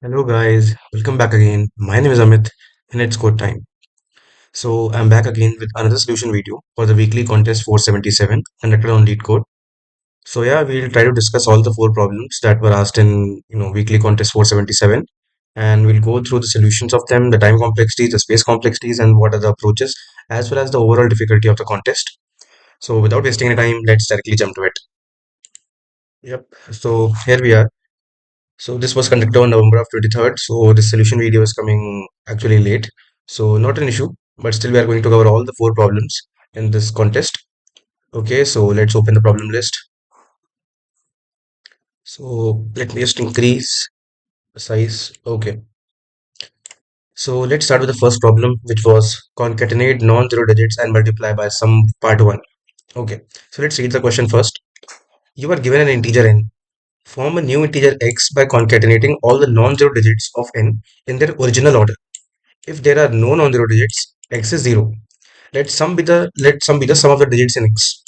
Hello guys, welcome back again. My name is Amit and it's code time. So I'm back again with another solution video for the weekly contest 477 conducted on Leetcode. So yeah, we'll try to discuss all the four problems that were asked in weekly contest 477, and we'll go through the solutions of them, the time complexities, the space complexities, and what are the approaches, as well as the overall difficulty of the contest. So without wasting any time, let's directly jump to it. Yep. So here we are. So this was conducted on November of 23rd. So this solution video is coming actually late. So not an issue, but still we are going to cover all the four problems in this contest. Okay, so let's open the problem list. So let me just increase the size. Okay. So let's start with the first problem, which was concatenate non-zero digits and multiply by some part one. Okay. So let's read the question first. You are given an integer n. Form a new integer x by concatenating all the non-zero digits of n in their original order. If there are no non-zero digits, x is 0. Let sum be the sum of the digits in x.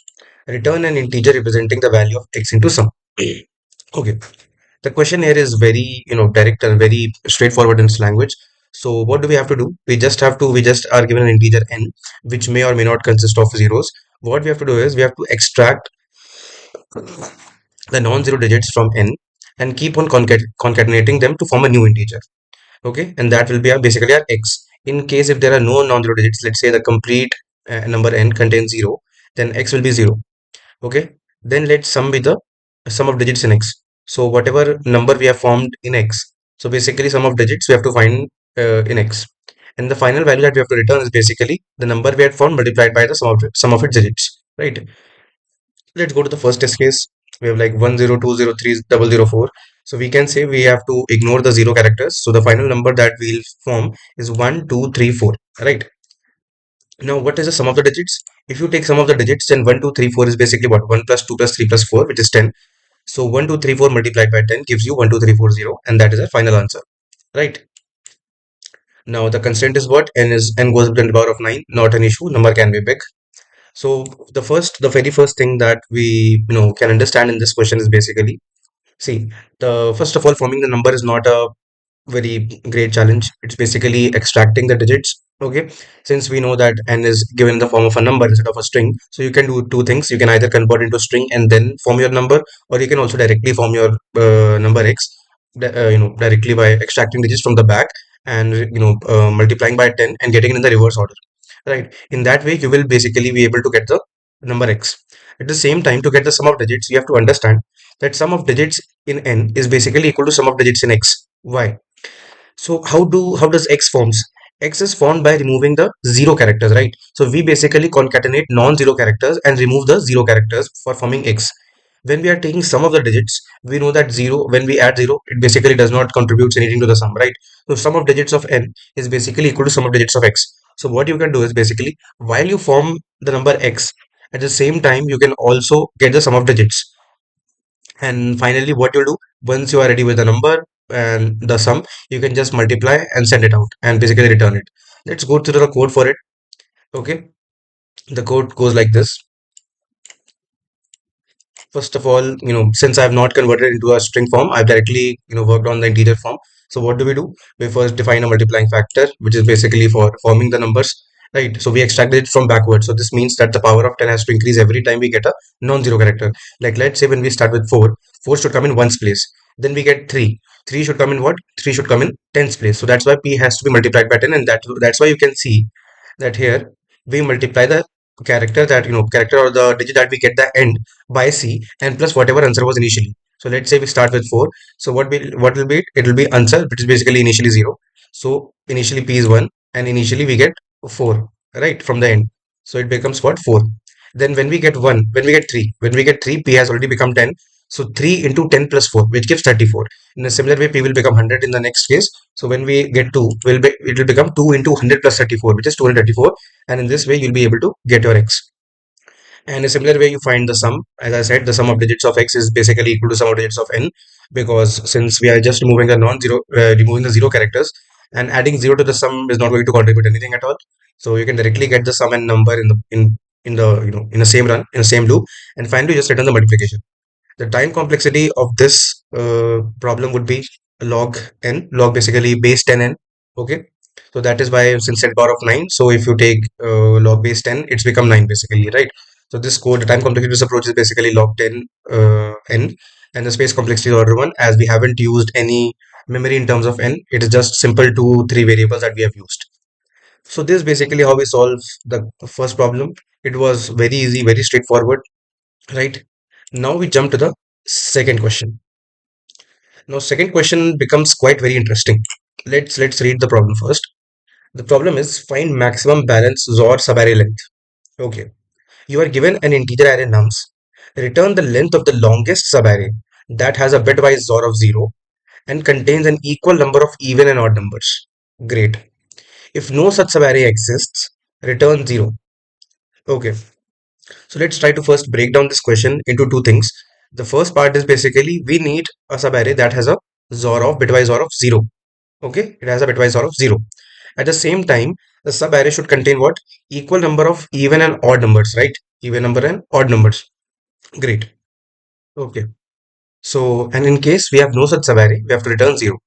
Return an integer representing the value of x into sum. Okay. The question here is very, direct and very straightforward in its language. So what do we have to do? We just are given an integer n, which may or may not consist of zeros. What we have to do is we have to extract the non-zero digits from n and keep on concatenating them to form a new integer. Okay, and that will be basically our x. In case if there are no non-zero digits, let's say the complete number n contains 0, then x will be 0. Okay, then let's sum with the sum of digits in x. So whatever number we have formed in x, so basically sum of digits we have to find in x, and the final value that we have to return is basically the number we had formed multiplied by the sum of its digits, right? Let's go to the first test case. We have like 102030004. So we can say we have to ignore the zero characters. So the final number that we'll form is 1234, right? Now, what is the sum of the digits? If you take sum of the digits, then 1234 is basically what? 1 plus 2 plus 3 plus 4, which is 10. So 1234 multiplied by 10 gives you 12340, and that is our final answer, right? Now the constraint is what? N goes up to the power of 9, not an issue, number can be big. So the very first thing that we can understand in this question is basically, see, the first of all, forming the number is not a very great challenge. It's basically extracting the digits. Okay, since we know that n is given in the form of a number instead of a string, so you can do two things. You can either convert into string and then form your number, or you can also directly form your number x, directly by extracting digits from the back and multiplying by 10 and getting it in the reverse order. Right. In that way, you will basically be able to get the number x. At the same time, to get the sum of digits, you have to understand that sum of digits in n is basically equal to sum of digits in x. Why? So how does x forms? X is formed by removing the zero characters, right? So we basically concatenate non-zero characters and remove the zero characters for forming x. When we are taking sum of the digits, we know that zero, when we add zero, it basically does not contribute anything to the sum, right? So sum of digits of n is basically equal to sum of digits of x. So what you can do is basically, while you form the number x, at the same time you can also get the sum of digits. And finally, what you'll do, once you are ready with the number and the sum, you can just multiply and send it out and basically return it. Let's go through the code for it. Okay, the code goes like this. First of all, since I have not converted into a string form, I've directly, worked on the integer form. So what do? We first define a multiplying factor, which is basically for forming the numbers, right? So we extracted it from backwards. So this means that the power of 10 has to increase every time we get a non-zero character. Like let's say when we start with 4, 4 should come in ones place. Then we get 3. 3 should come in what? 3 should come in tens place. So that's why p has to be multiplied by 10, and that's why you can see that here we multiply the character or the digit that we get the end by c and plus whatever answer was initially. So let's say we start with 4. So what will be it? It will be answer, which is basically initially 0. So initially p is 1 and initially we get 4, right, from the end. So it becomes what? 4. Then when we get 1, when we get 3, p has already become 10. So 3 into 10 plus 4, which gives 34. In a similar way, p will become 100 in the next case. So when we get 2, it will become 2 into 100 plus 34, which is 234. And in this way, you'll be able to get your x. And a similar way, you find the sum. As I said, the sum of digits of x is basically equal to sum of digits of n, because since we are just removing the zero characters, and adding zero to the sum is not going to contribute anything at all. So you can directly get the sum and number in the same run, in the same loop, and finally just return the multiplication. The time complexity of this problem would be log n, log basically base 10n. Okay, so that is why since set power of 9, so if you take log base 10, it's become 9 basically, right? So this code, the time complexity approach is basically log 10 n, and the space complexity is order 1, as we haven't used any memory in terms of n. It is just simple 2 3 variables that we have used. So this is basically how we solve the first problem. It was very easy, very straightforward, right? Now we jump to the second question. Now second question becomes quite very interesting. Let's read the problem first. The problem is find maximum balance XOR subarray length. Okay. You are given an integer array nums. Return the length of the longest subarray that has a bitwise XOR of 0 and contains an equal number of even and odd numbers. Great. If no such subarray exists, return 0. Okay. So let's try to first break down this question into two things. The first part is basically we need a subarray that has a XOR of bitwise XOR of 0. Okay, it has a bitwise XOR of 0. At the same time, the subarray should contain what? Equal number of even and odd numbers, right? Even number and odd numbers. Great. Okay. So, and in case we have no such subarray, we have to return 0.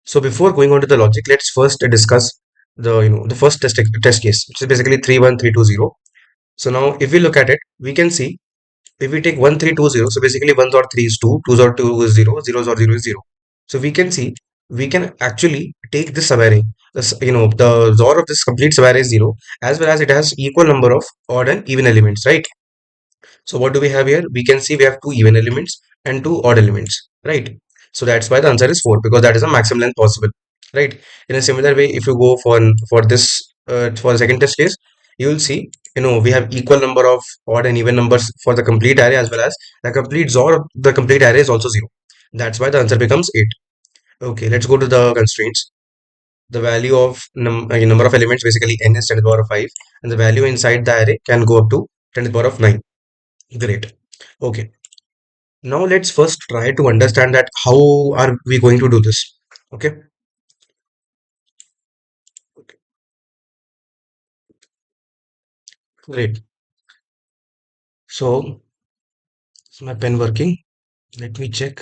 So before going on to the logic, let's first discuss the first test case, which is basically 31320. So now if we look at it, we can see if we take 1320, so basically 1's or 3 is 2, 2's or 2 is 0, 0's or 0 is 0. So we can see we can actually take this subarray, the XOR of this complete subarray is 0, as well as it has equal number of odd and even elements, right? So what do we have here? We can see we have two even elements and two odd elements, right? So that's why the answer is 4, because that is the maximum length possible, right? In a similar way, if you go for this for the second test case, you will see we have equal number of odd and even numbers for the complete array, as well as the complete XOR of the complete array is also 0. That's why the answer becomes 8. Okay, let's go to the constraints. The value of number of elements, basically n, is 10 to the power of 5, and the value inside the array can go up to 10 to the power of 9. Great. Okay. Now let's first try to understand that how are we going to do this. Okay. Okay. Great. So is my pen working? Let me check.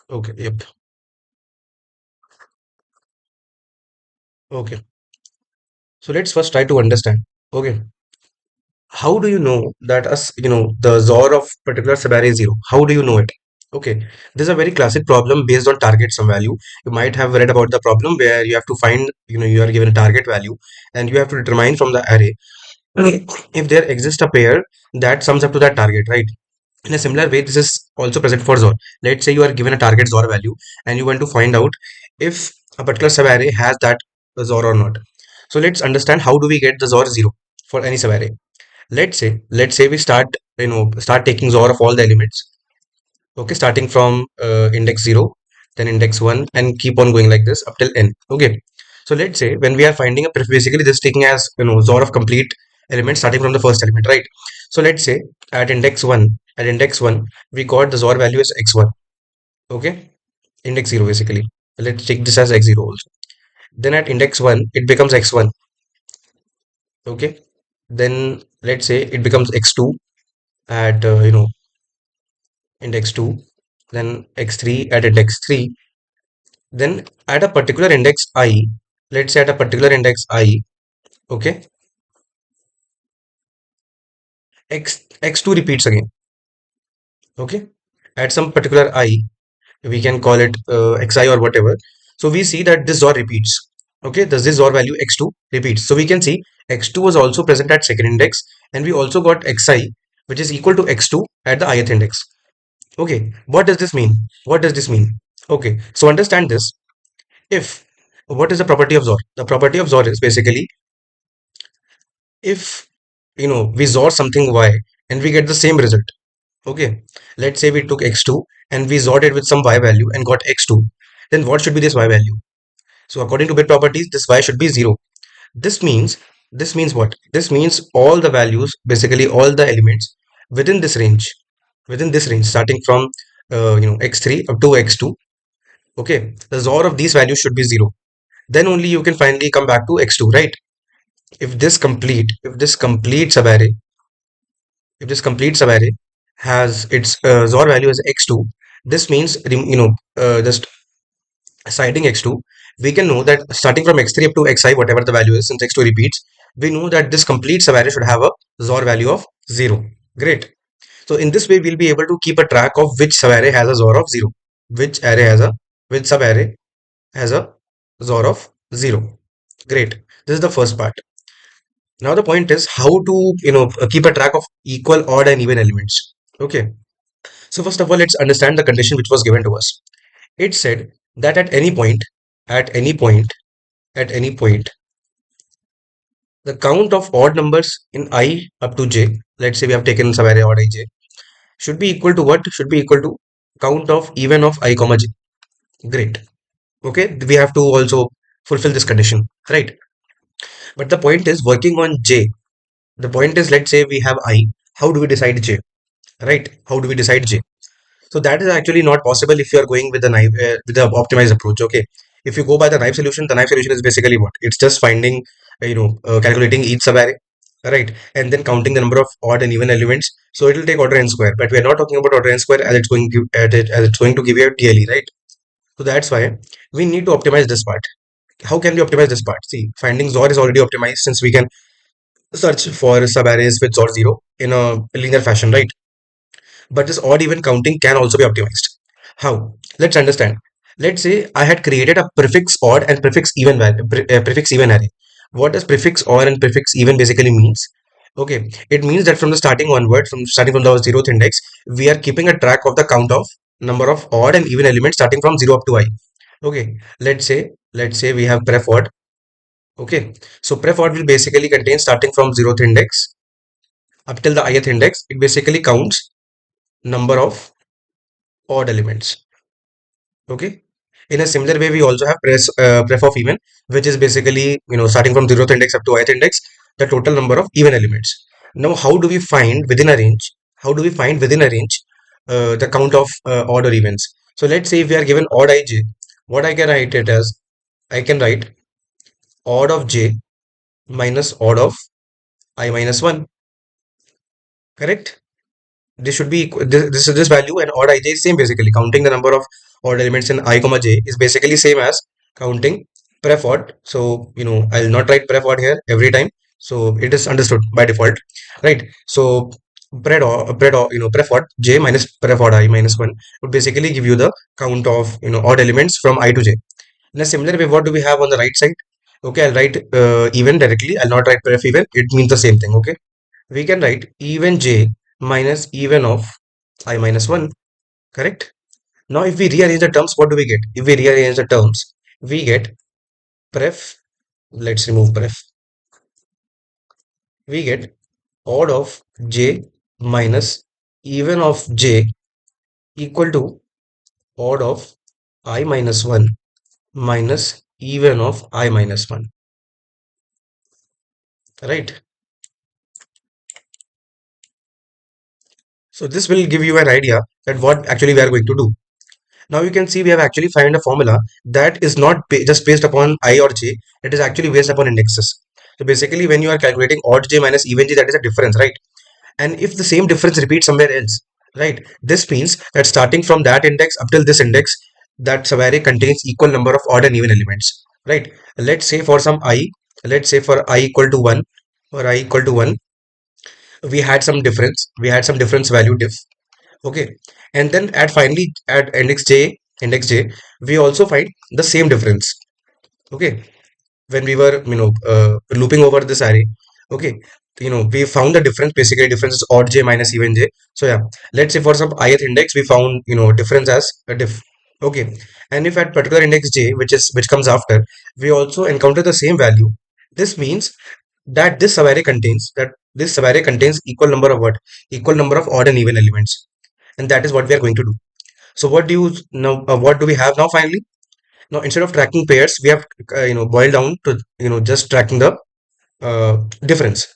Okay. Yep. Okay. So let's first try to understand. Okay. How do you know that the XOR of particular subarray is 0? How do you know it? Okay. This is a very classic problem based on target some value. You might have read about the problem where you have to find, you are given a target value and you have to determine from the array if there exists a pair that sums up to that target, right? In a similar way, this is also present for XOR. Let's say you are given a target XOR value and you want to find out if a particular subarray has that XOR or not. So let's understand how do we get the XOR 0 for any subarray. Let's say we start taking XOR of all the elements. Okay, starting from index 0, then index 1, and keep on going like this up till n. Okay, so let's say when we are finding a basically this taking as XOR of complete element starting from the first element, right? So let's say at index 1 we got the XOR value as x1. Okay, index 0 basically. Let's take this as x0 also. Then at index 1 it becomes x1. Okay, then let's say it becomes x2 at index 2, then x3 at index 3, then at a particular index I, let's say at a particular index I, okay, x2 repeats again. Okay, at some particular I, we can call it xi or whatever. So we see that this XOR repeats. Okay, this XOR value x2 repeats. So we can see x2 was also present at second index, and we also got xi, which is equal to x2 at the ith index. Okay, what does this mean? What does this mean? Okay, so understand this. If What is the property of XOR? The property of XOR is basically if we XOR something y and we get the same result. Okay, let's say we took x2 and we XORed it with some y value and got x2. Then what should be this y value? So according to bit properties, this y should be 0. This means what? This means all the values, basically all the elements within this range, starting from x3 up to x2. Okay, the XOR of these values should be 0. Then only you can finally come back to x2, right? If this complete subarray has its XOR value as x2, this means just citing x2, we can know that starting from x3 up to xi, whatever the value is, since x2 repeats, we know that this complete sub-array should have a XOR value of 0. Great. So in this way, we'll be able to keep a track of which sub-array has a XOR of 0, which array has a, which sub-array has a XOR of 0. Great. This is the first part. Now the point is how to, keep a track of equal, odd, and even elements. Okay. So first of all, let's understand the condition which was given to us. It said that at any point, at any point, the count of odd numbers in I up to j, let's say we have taken some array odd ij, should be equal to what? Should be equal to count of even of I comma j. Great. Okay, we have to also fulfill this condition, right? But the point is working on j. The point is, let's say we have I. How do we decide j? Right? How do we decide j? So that is actually not possible if you are going with the knife with the optimized approach. Okay, if you go by the knife solution is basically what? It's just finding, calculating each subarray, right, and then counting the number of odd and even elements. So it will take order n square, but we are not talking about order n square as it's going to give you a DLE, right? So that's why we need to optimize this part. How can we optimize this part? See, finding XOR is already optimized since we can search for subarrays with XOR 0 in a linear fashion, right? But this odd even counting can also be optimized. How? Let's understand. Let's say I had created a prefix odd and prefix even array. What does prefix odd and prefix even basically means? Okay, it means that from the starting onward, from starting from the zeroth index, we are keeping a track of the count of number of odd and even elements starting from 0 up to I. Okay, let's say we have pref odd. Okay, so pref odd will basically contain starting from zeroth index up till the ith index. It basically counts number of odd elements. Okay. In a similar way, we also have pref of even, which is basically, starting from zeroth index up to ith index, the total number of even elements. Now, how do we find within a range? How do we find within a range the count of odd or evens? So let's say if we are given odd ij, what I can write it as, I can write odd of j minus odd of I minus 1. Correct? This should be this value and odd ij is same, basically counting the number of odd elements in I comma j is basically same as counting pref odd. So I'll not write pref odd here every time, so it is understood by default, right? So pref odd j minus pref odd I minus 1 would basically give you the count of odd elements from I to j. In a similar way, what do we have on the right side? Okay, I'll write even directly. I'll not write pref even, it means the same thing. Okay, we can write even j minus even of I minus 1. Correct? Now if we rearrange the terms, what do we get? If we rearrange the terms, we get pref, let's remove pref, we get odd of j minus even of j equal to odd of I minus 1 minus even of I minus 1. Right? So this will give you an idea that what actually we are going to do. Now you can see we have actually found a formula that is not just based upon I or j, it is actually based upon indexes. So basically when you are calculating odd j minus even j, that is a difference, right? And if the same difference repeats somewhere else, right, this means that starting from that index up till this index, that subarray contains equal number of odd and even elements, right? Let's say for some I, let's say for I equal to 1 or I equal to 1, we had some difference value diff. Okay, and then at finally at index j we also find the same difference. Okay, when we were looping over this array. Okay, we found the difference, basically difference is odd j minus even j. So yeah, let's say for some ith index we found difference as a diff. Okay, and if at particular index j, which comes after, we also encounter the same value, this means that this subarray contains equal number of what? Equal number of odd and even elements, and that is what we are going to do. So what do you know? What do we have now finally? Now instead of tracking pairs, we have boiled down to just tracking the difference.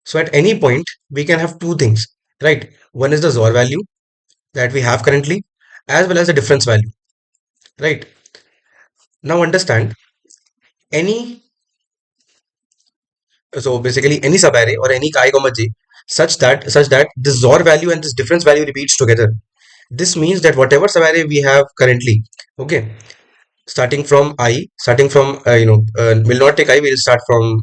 So at any point we can have two things, right? One is the XOR value that we have currently, as well as the difference value, right? Now understand, any so basically any subarray or any chi comma j, such that this XOR value and this difference value repeats together. This means that whatever subarray we have currently, okay, starting from we'll not take I, we'll start from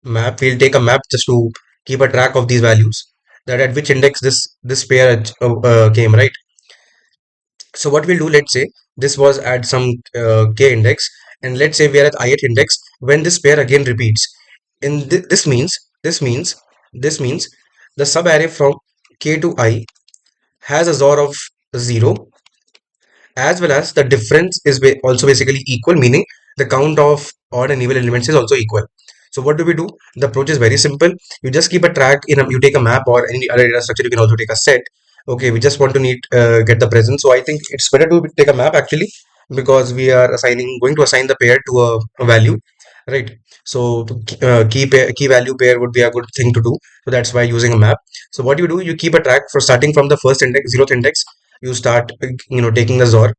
map. We'll take a map just to keep a track of these values, that at which index this pair came, right? So what we'll do, let's say this was at some k index, and let's say we are at ith index when this pair again repeats. This means the subarray from k to I has a XOR of 0, as well as the difference is also basically equal, meaning the count of odd and even elements is also equal. So what do we do? The approach is very simple. You just keep a track you take a map or any other data structure. You can also take a set. Okay, we just want to get the present. So I think it's better to take a map actually, because we are going to assign the pair to a value, right? So key value pair would be a good thing to do. So that's why using a map. So what you do, you keep a track for starting from the first index, zeroth index. You start taking the XOR,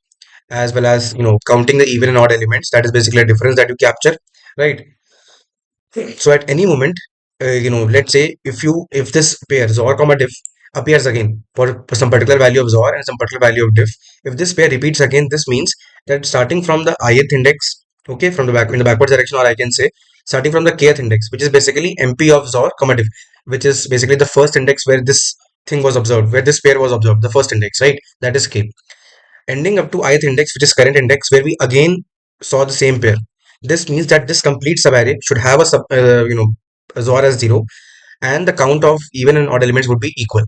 as well as counting the even and odd elements. That is basically a difference that you capture, right? So at any moment, let's say if this pair XOR comma diff appears again for some particular value of XOR and some particular value of diff, if this pair repeats again, this means that starting from the ith index, okay, from the back in the backwards direction, or I can say starting from the kth index, which is basically MP of XOR comma diff, which is basically the first index where this thing was observed, where this pair was observed, the first index, right? That is k, ending up to ith index, which is current index, where we again saw the same pair. This means that this complete subarray should have a XOR as 0, and the count of even and odd elements would be equal.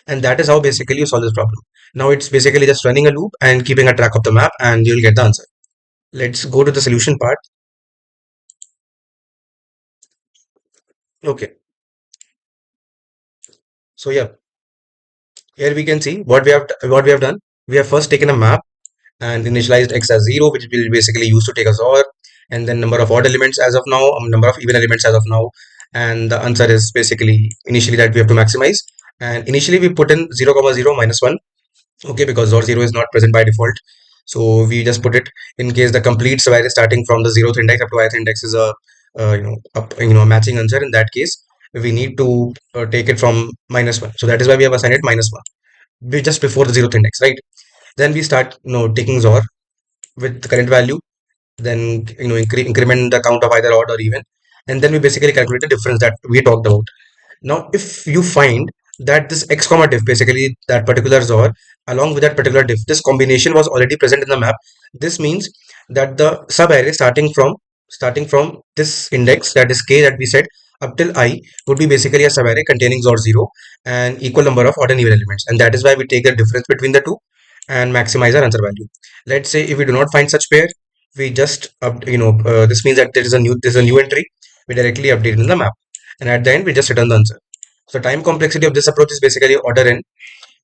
And that is how basically you solve this problem. Now it's basically just running a loop and keeping a track of the map, and you'll get the answer. Let's go to the solution part. Okay, so yeah, here we can see what we have done. We have first taken a map and initialized x as 0, which will basically use to take us OR, and then number of odd elements as of now, number of even elements as of now, and the answer is basically initially that we have to maximize. And initially we put in 0 comma 0 minus 1, okay, because XOR 0 is not present by default. So we just put it in case the complete square is starting from the zeroth index up to ith index is a matching answer. In that case, we need to take it from minus 1. So that is why we have assigned it minus 1, just before the zeroth index, right? Then we start taking XOR with the current value, then increment the count of either odd or even, and then we basically calculate the difference that we talked about. Now if you find that this x comma diff, basically that particular XOR along with that particular diff, this combination was already present in the map, this means that the sub array starting from this index, that is k, that we said up till I, would be basically a sub array containing XOR 0 and equal number of odd and even elements, and that is why we take the difference between the two and maximize our answer value. Let's say if we do not find such pair, we just this means that there's a new entry. We directly update it in the map, and at the end we just return the answer. So time complexity of this approach is basically order n.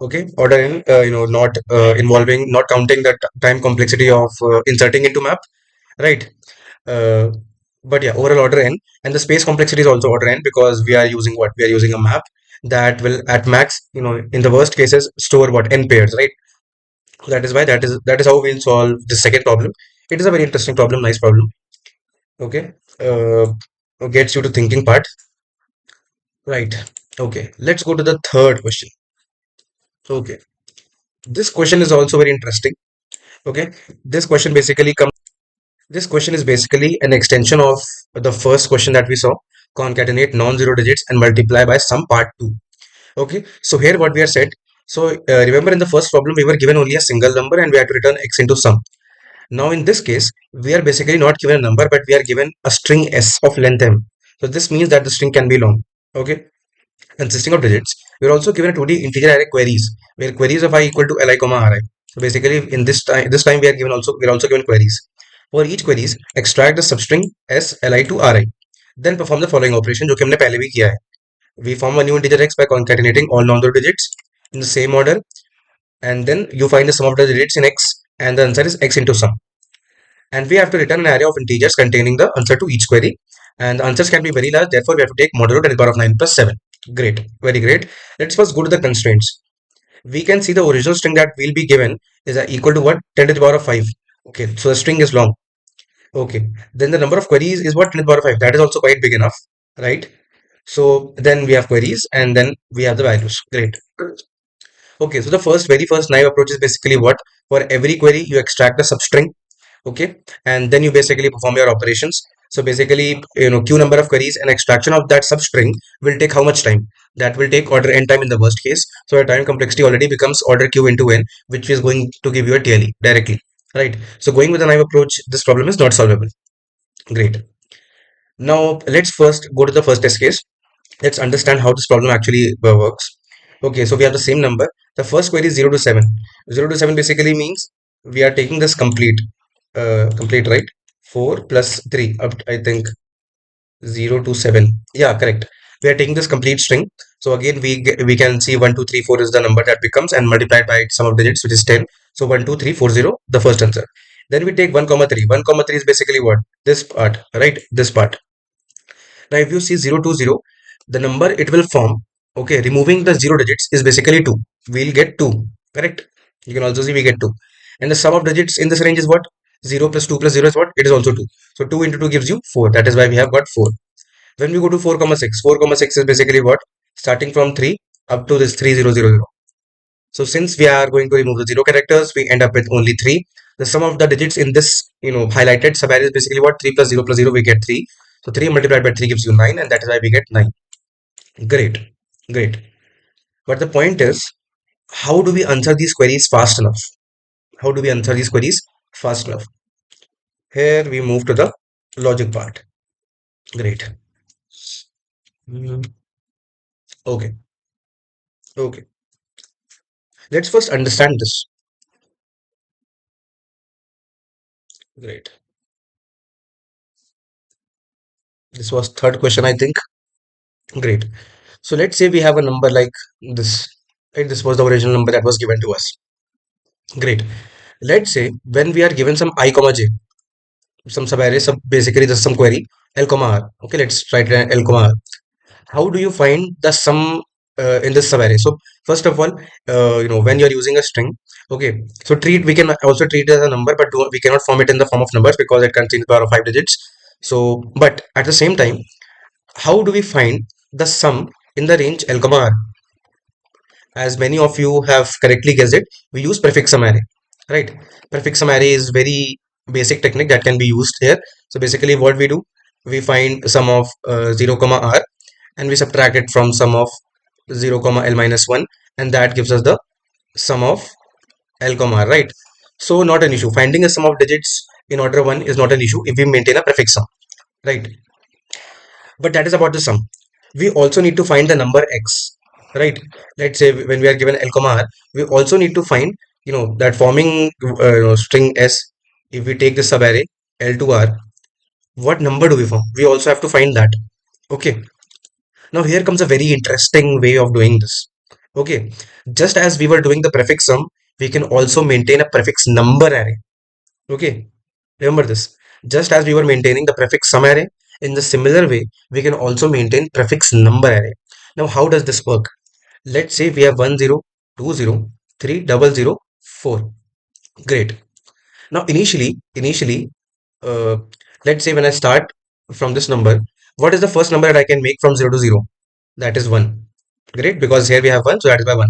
Okay, order n, not involving, not counting the time complexity of inserting into map, right? Uh, but yeah, overall order n, and the space complexity is also order n, because we are using what? We are using a map that will at max, in the worst cases, store what? N pairs, right? So that is why that is how we'll solve the second problem. It is a very interesting problem, nice problem. Okay, gets you to thinking part, right? Okay, let's go to the third question. Okay, this question is also very interesting. Okay, this question basically comes. This question is basically an extension of the first question that we saw. Concatenate non-zero digits and multiply by some part 2. Okay, so here what we are said. So remember, in the first problem we were given only a single number and we had to return x into sum. Now in this case, we are basically not given a number, but we are given a string s of length m. So this means that the string can be long. Okay, consisting of digits. We are also given a 2D integer array queries, where queries of I equal to li comma ri. So basically, in this time we are also given queries. For each queries, extract the substring s li to ri. Then perform the following operation, जो कि हमने पहले भी किया है. We form a new integer x by concatenating all non-zero digits in the same order, and then you find the sum of the digits in x, and the answer is x into sum. And we have to return an array of integers containing the answer to each query, and the answers can be very large, therefore we have to take modulo 10 to the power of 9 plus 7. Great, very great. Let's first go to the constraints. We can see the original string that will be given is equal to what? 10 to the power of 5. Okay, so the string is long. Okay, then the number of queries is what? 10 to the power of 5. That is also quite big enough, right? So then we have queries and then we have the values. Great. Okay, so the very first naive approach is basically what? For every query, you extract a substring, okay, and then you basically perform your operations. So basically, q number of queries and extraction of that substring will take how much time? That will take order n time in the worst case. So your time complexity already becomes order q into n, which is going to give you a TLE directly, right? So going with the naive approach, this problem is not solvable. Great. Now let's first go to the first test case. Let's understand how this problem actually works. Okay, so we have the same number. The first query is 0 to 7. 0 to 7 basically means we are taking this complete, right? 4 plus 3, up I think 0 to 7. Yeah, correct. We are taking this complete string. So again, we can see 1, 2, 3, 4 is the number that becomes, and multiplied by its sum of digits, which is 10. So 1, 2, 3, 4, 0, the first answer. Then we take 1 comma 3. 1 comma 3 is basically what? This part, right? This part. Now, if you see 0 to 0, the number it will form, okay, removing the 0 digits is basically 2. We'll get 2, correct? You can also see we get 2. And the sum of digits in this range is what? 0 plus 2 plus 0 is what? It is also 2. So 2 into 2 gives you 4. That is why we have got 4. When we go to 4 comma 6, 4 comma 6 is basically what? Starting from 3 up to this 3000. So since we are going to remove the 0 characters, we end up with only 3. The sum of the digits in this, highlighted sub-array is basically what? 3 plus 0 plus 0, we get 3. So 3 multiplied by 3 gives you 9, and that is why we get 9. Great, great. But the point is, how do we answer these queries fast enough? How do we answer these queries fast enough? Here we move to the logic part. Great. Mm, Okay, okay. Let's first understand this. Great. This was third question, I think. Great. So let's say we have a number like this. Right? This was the original number that was given to us. Great. Let's say when we are given some I comma j, some subarray, basically just some query, L comma R. Okay, let's write L comma R. How do you find the sum in this subarray? So first of all, when you're using a string, okay, so we can also treat it as a number, but we cannot form it in the form of numbers because it contains the power of 5 digits. So, but at the same time, how do we find the sum in the range L comma R? As many of you have correctly guessed it, we use prefix sum array, right? Prefix sum array is very basic technique that can be used here. So basically what we do, we find sum of 0 comma r and we subtract it from sum of 0 comma l minus 1, and that gives us the sum of l comma r, right? So not an issue, finding a sum of digits in order 1 is not an issue if we maintain a prefix sum, right? But that is about the sum. We also need to find the number x, right? Let's say when we are given l comma r, we also need to find, that forming string s. If we take this subarray l to r, what number do we form? We also have to find that. Okay, now here comes a very interesting way of doing this. Okay, just as we were doing the prefix sum, we can also maintain a prefix number array. Okay, remember this. Just as we were maintaining the prefix sum array, in the similar way, we can also maintain prefix number array. Now, how does this work? Let's say we have 10, 20, 300, 4. Great. Now, initially, uh, let's say when I start from this number, what is the first number that I can make from 0 to 0? That is 1. Great, because here we have 1, so that is by 1.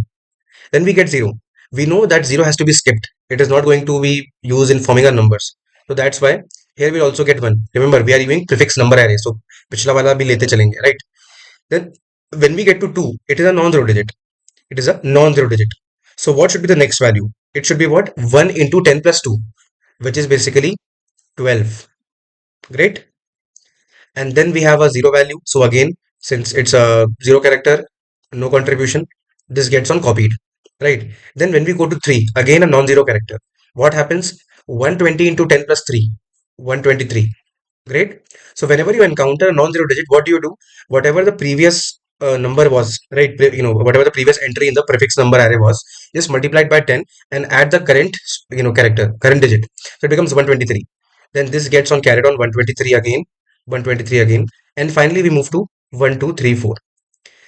Then we get 0. We know that 0 has to be skipped. It is not going to be used in forming our numbers. So that's why here we'll also get 1. Remember, we are using prefix number array. So पिछला वाला भी लेते चलेंगे, right? Then when we get to 2, it is a non-zero digit. It is a non-zero digit. So what should be the next value? It should be what? 1 into 10 plus 2, which is basically 12. Great. And then we have a 0 value. So again, since it's a 0 character, no contribution, this gets on copied, right? Then when we go to 3, again a non-zero character, what happens? 120 into 10 plus 3, 123. Great. So whenever you encounter a non-zero digit, what do? Whatever the previous number was, right? Whatever the previous entry in the prefix number array was, just multiplied by 10 and add the current, current digit. So it becomes 123. Then this gets on carried on 123 again, 123 again, and finally we move to 1, 2, 3, 4.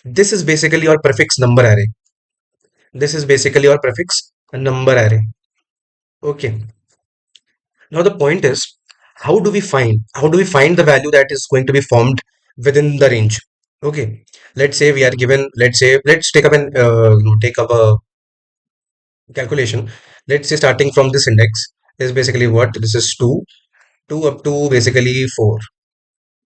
This is basically your prefix number array. This is basically your prefix number array. Okay. Now the point is, how do we find the value that is going to be formed within the range? Okay, let's say we are given, let's say, let's take up an take up a calculation. Let's say starting from this index is basically what this is 2, 2 up to basically 4,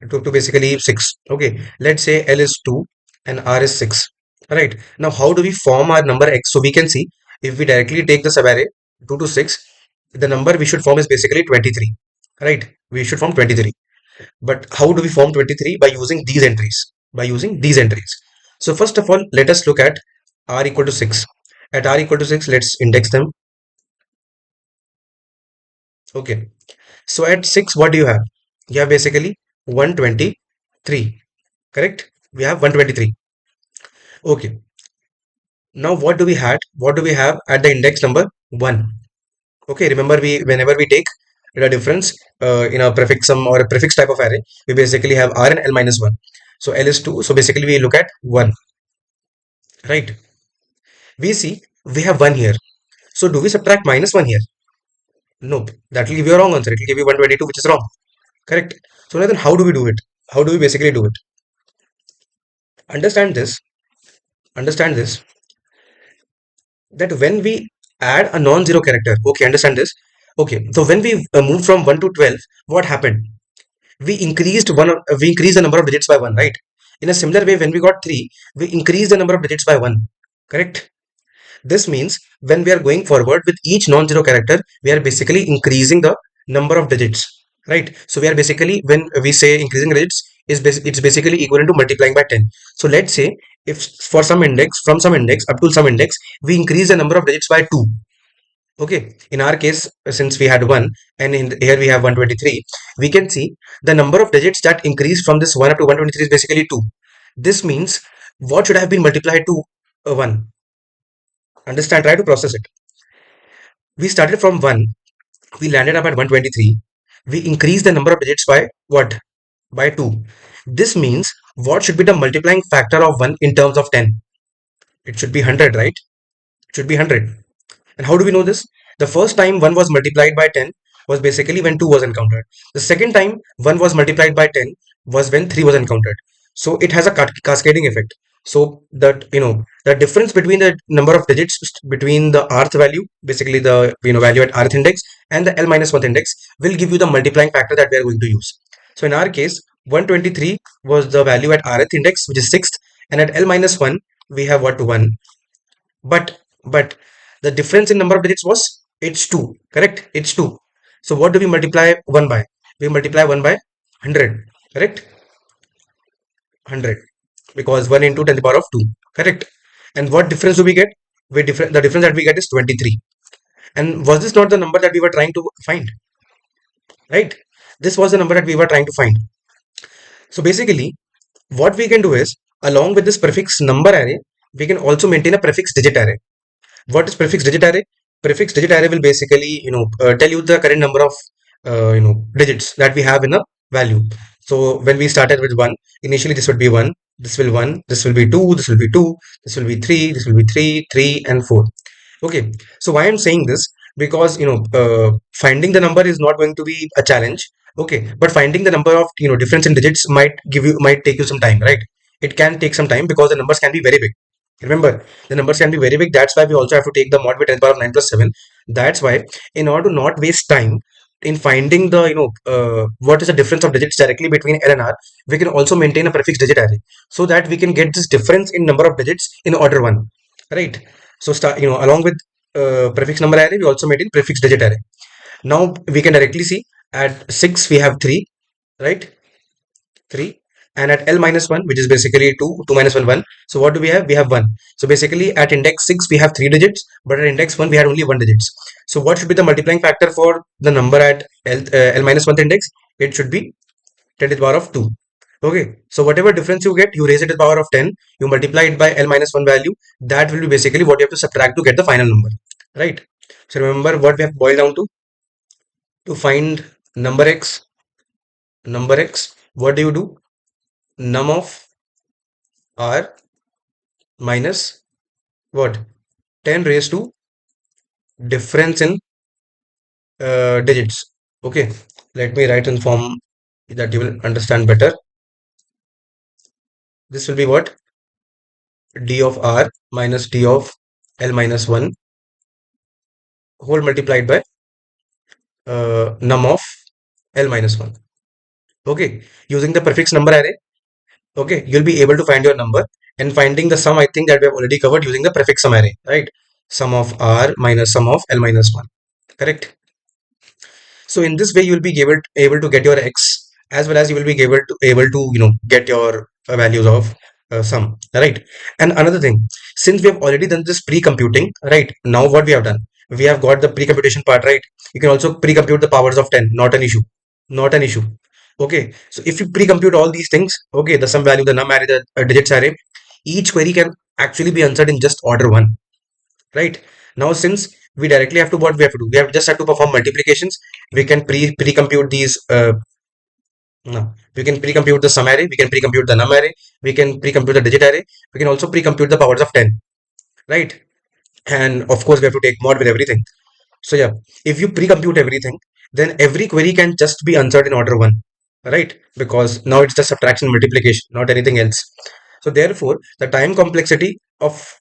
2 up to basically 6. Okay, let's say L is 2 and R is 6. Right, now how do we form our number X? So we can see, if we directly take the subarray 2 to 6, the number we should form is basically 23. Right, we should form 23. But how do we form 23? By using these entries. By using these entries. So first of all, let us look at R equal to 6. At R equal to 6, let's index them. Okay. So at 6, what do you have? You have basically 123. Correct? We have 123. Okay. Now what do we had? What do we have at the index number 1? Okay. Remember, we whenever we take the difference in a prefix sum or a prefix type of array, we basically have R and L minus 1. So L is 2. So basically we look at 1. Right? We see we have 1 here. So do we subtract minus 1 here? Nope. That will give you a wrong answer. It will give you 122, which is wrong. Correct. So now then, how do we do it? How do we basically do it? Understand this. Understand this. That when we add a non-zero character, okay, understand this. Okay, so when we moved from 1 to 12, what happened? We increased the number of digits by 1, right? In a similar way, when we got 3, we increased the number of digits by 1. Correct? This means when we are going forward with each non-zero character, we are basically increasing the number of digits, right? So we are basically, when we say increasing digits, it's basically equivalent to multiplying by 10. So let's say if for some index, from some index up to some index, we increase the number of digits by 2. Okay, in our case, since we had 1 and here we have 123, we can see the number of digits that increased from this 1 up to 123 is basically 2. This means what should have been multiplied to 1? Understand, try to process it. We started from 1, we landed up at 123. We increased the number of digits by what? By 2. This means what should be the multiplying factor of 1 in terms of 10? It should be 100, right? It should be 100. And how do we know this? The first time 1 was multiplied by 10 was basically when 2 was encountered. The second time 1 was multiplied by 10 was when 3 was encountered. So it has a cascading effect. So that, the difference between the number of digits between the rth value, basically the value at rth index, and the L minus 1th index will give you the multiplying factor that we are going to use. So in our case, 123 was the value at rth index, which is 6th, and at L minus 1 we have what? 1. But the difference in number of digits was, it's 2. Correct? It's 2. So what do we multiply 1 by? We multiply 1 by 100. Correct? 100, because 1 into 10 to the power of 2. Correct? And what difference do we get? The difference that we get is 23. And was this not the number that we were trying to find? Right? This was the number that we were trying to find. So basically, what we can do is, along with this prefix number array, we can also maintain a prefix digit array. What is prefix digit array? Prefix digit array will basically tell you the current number of digits that we have in a value. So when we started with 1, initially this would be 1, this will 1, this will be 2, this will be 2, this will be 3, this will be 3, 3 and 4. Okay, so why I'm saying this? Because finding the number is not going to be a challenge. Okay, but finding the number of difference in digits might take you some time, right? It can take some time because the numbers can be very big. Remember, the numbers can be very big. That's why we also have to take the mod with 10 power of 9 plus 7. That's why, in order to not waste time in finding the what is the difference of digits directly between L and R, we can also maintain a prefix digit array so that we can get this difference in number of digits in order 1, right? So start, along with prefix number array, we also maintain prefix digit array. Now we can directly see at 6 we have 3, right? 3. And at L minus 1, which is basically 2, 2 minus 1, 1. So what do we have? We have 1. So basically at index 6 we have 3 digits, but at index 1 we had only 1 digits. So what should be the multiplying factor for the number at L minus 1th index? It should be 10 to the power of 2. Okay, so whatever difference you get, you raise it to the power of 10, you multiply it by L minus 1 value. That will be basically what you have to subtract to get the final number, right? So remember what we have boiled down to find number x. Number x, what do you do? Num of r minus what? 10 raised to difference in digits. Okay, let me write in form that you will understand better. This will be what? D of R minus D of L minus 1 whole multiplied by num of L minus 1. Okay, using the prefix number array, okay, you'll be able to find your number, and finding the sum, I think that we have already covered using the prefix sum array, right? Sum of R minus sum of L minus 1, correct? So in this way, you will be able to get your X, as well as you will be able to get your values of sum, right? And another thing, since we have already done this pre-computing, right? Now what we have done, we have got the pre-computation part, right? You can also pre-compute the powers of 10, not an issue, not an issue. Okay, so if you pre-compute all these things, okay, the sum value, the num array, the digits array, each query can actually be answered in just order one, right? Now since we directly have to, what we have to do, we have just have to perform multiplications. We can pre-compute these no, we can pre-compute the sum array, we can pre-compute the num array, we can pre-compute the digit array, we can also pre-compute the powers of 10, right? And of course we have to take mod with everything. So yeah, if you pre-compute everything, then every query can just be answered in order one, right? Because now it's just subtraction multiplication, not anything else. So therefore the time complexity of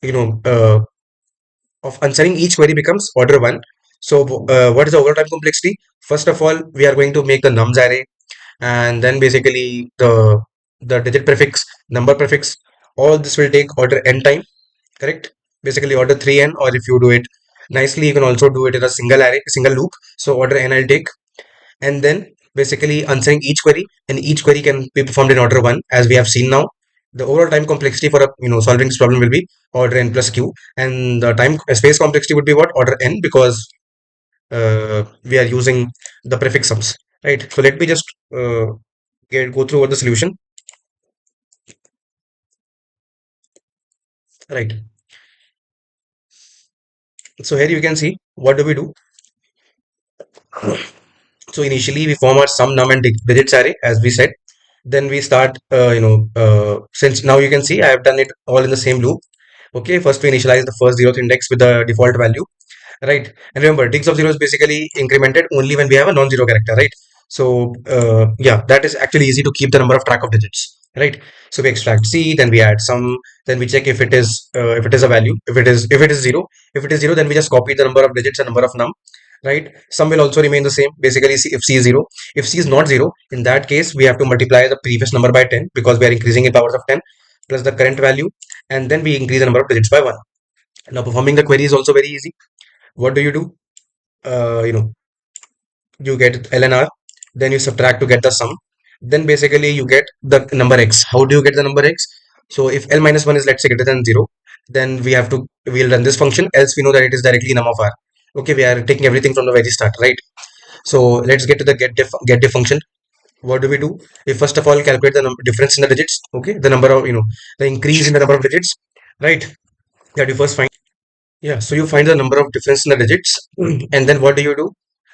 answering each query becomes order one. So what is the overall time complexity? First of all, we are going to make the nums array, and then basically the digit prefix, number prefix, all this will take order n time, correct? Basically order 3n, or if you do it nicely, you can also do it in a single array, single loop. So order n I'll take, and then basically answering each query, and each query can be performed in order one, as we have seen now. The overall time complexity for a solving this problem will be order n plus q, and the time space complexity would be what? Order n, because we are using the prefix sums, right? So let me just go through what the solution, right? So here you can see, what do we do? So initially we form our sum, num and digits array, as we said. Then we start, since now you can see I have done it all in the same loop. Okay, first we initialize the first zeroth index with the default value, right? And remember, digs of zero is basically incremented only when we have a non-zero character, right? So yeah, that is actually easy to keep the number of track of digits, right? So we extract c, then we add some, then we check if it is a value, if it is zero. If it is zero, then we just copy the number of digits and number of num, right? Some will also remain the same, basically if c is 0. If c is not 0, in that case we have to multiply the previous number by 10, because we are increasing in powers of 10 plus the current value, and then we increase the number of digits by 1. Now performing the query is also very easy. What do? uh, you know you get lnr, then you subtract to get the sum, then basically you get the number x. How do you get the number x? So if l minus 1 is, let's say, greater than 0, then we'll run this function, else we know that it is directly num of r. Okay, we are taking everything from the very start, right? So let's get to the get diff function. What do we do? We first of all calculate the difference in the digits, okay, the number of, the increase in the number of digits, right? That you first find. Yeah, so you find the number of difference in the digits, and then what do?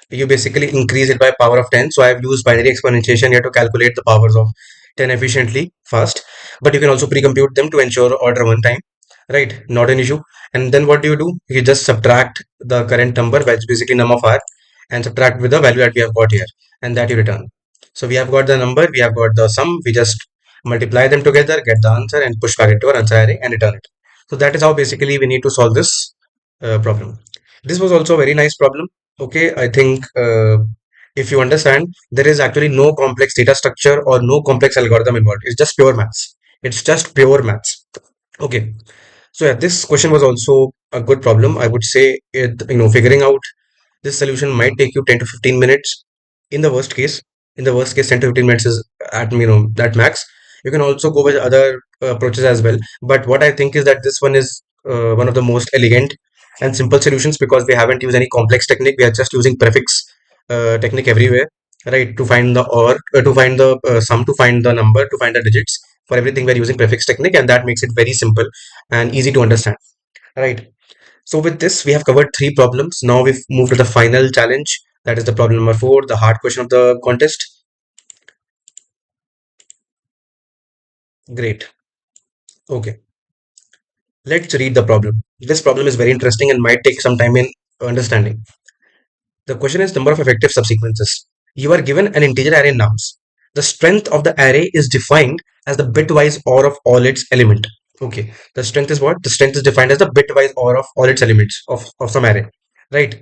You basically increase it by power of 10. So I've used binary exponentiation here to calculate the powers of 10 efficiently, fast, but you can also pre-compute them to ensure order one time, right? Not an issue. And then what do? You just subtract the current number, which is basically num of r, and subtract with the value that we have got here, and that you return. So we have got the number, we have got the sum, we just multiply them together, get the answer, and push back into our answer array and return it. So that is how basically we need to solve this problem. This was also a very nice problem. Okay, I think if you understand, there is actually no complex data structure or no complex algorithm involved. It's just pure maths. It's just pure maths. Okay, so yeah, this question was also a good problem. I would say figuring out this solution might take you 10 to 15 minutes in the worst case. In the worst case, 10 to 15 minutes is at that max. You can also go with other approaches as well. But what I think is that this one is one of the most elegant and simple solutions, because we haven't used any complex technique. We are just using prefix technique everywhere, right? To find the or to find the sum, to find the number, to find the digits. For everything, we're using prefix technique, and that makes it very simple and easy to understand, right? So with this, we have covered three problems. Now we've moved to the final challenge. That is the problem number 4, the hard question of the contest. Great. Okay. Let's read the problem. This problem is very interesting and might take some time in understanding. The question is number of effective subsequences. You are given an integer array nums. The strength of the array is defined as the bitwise OR of all its element. Okay, the strength is what? The strength is defined as the bitwise OR of all its elements of some array, right?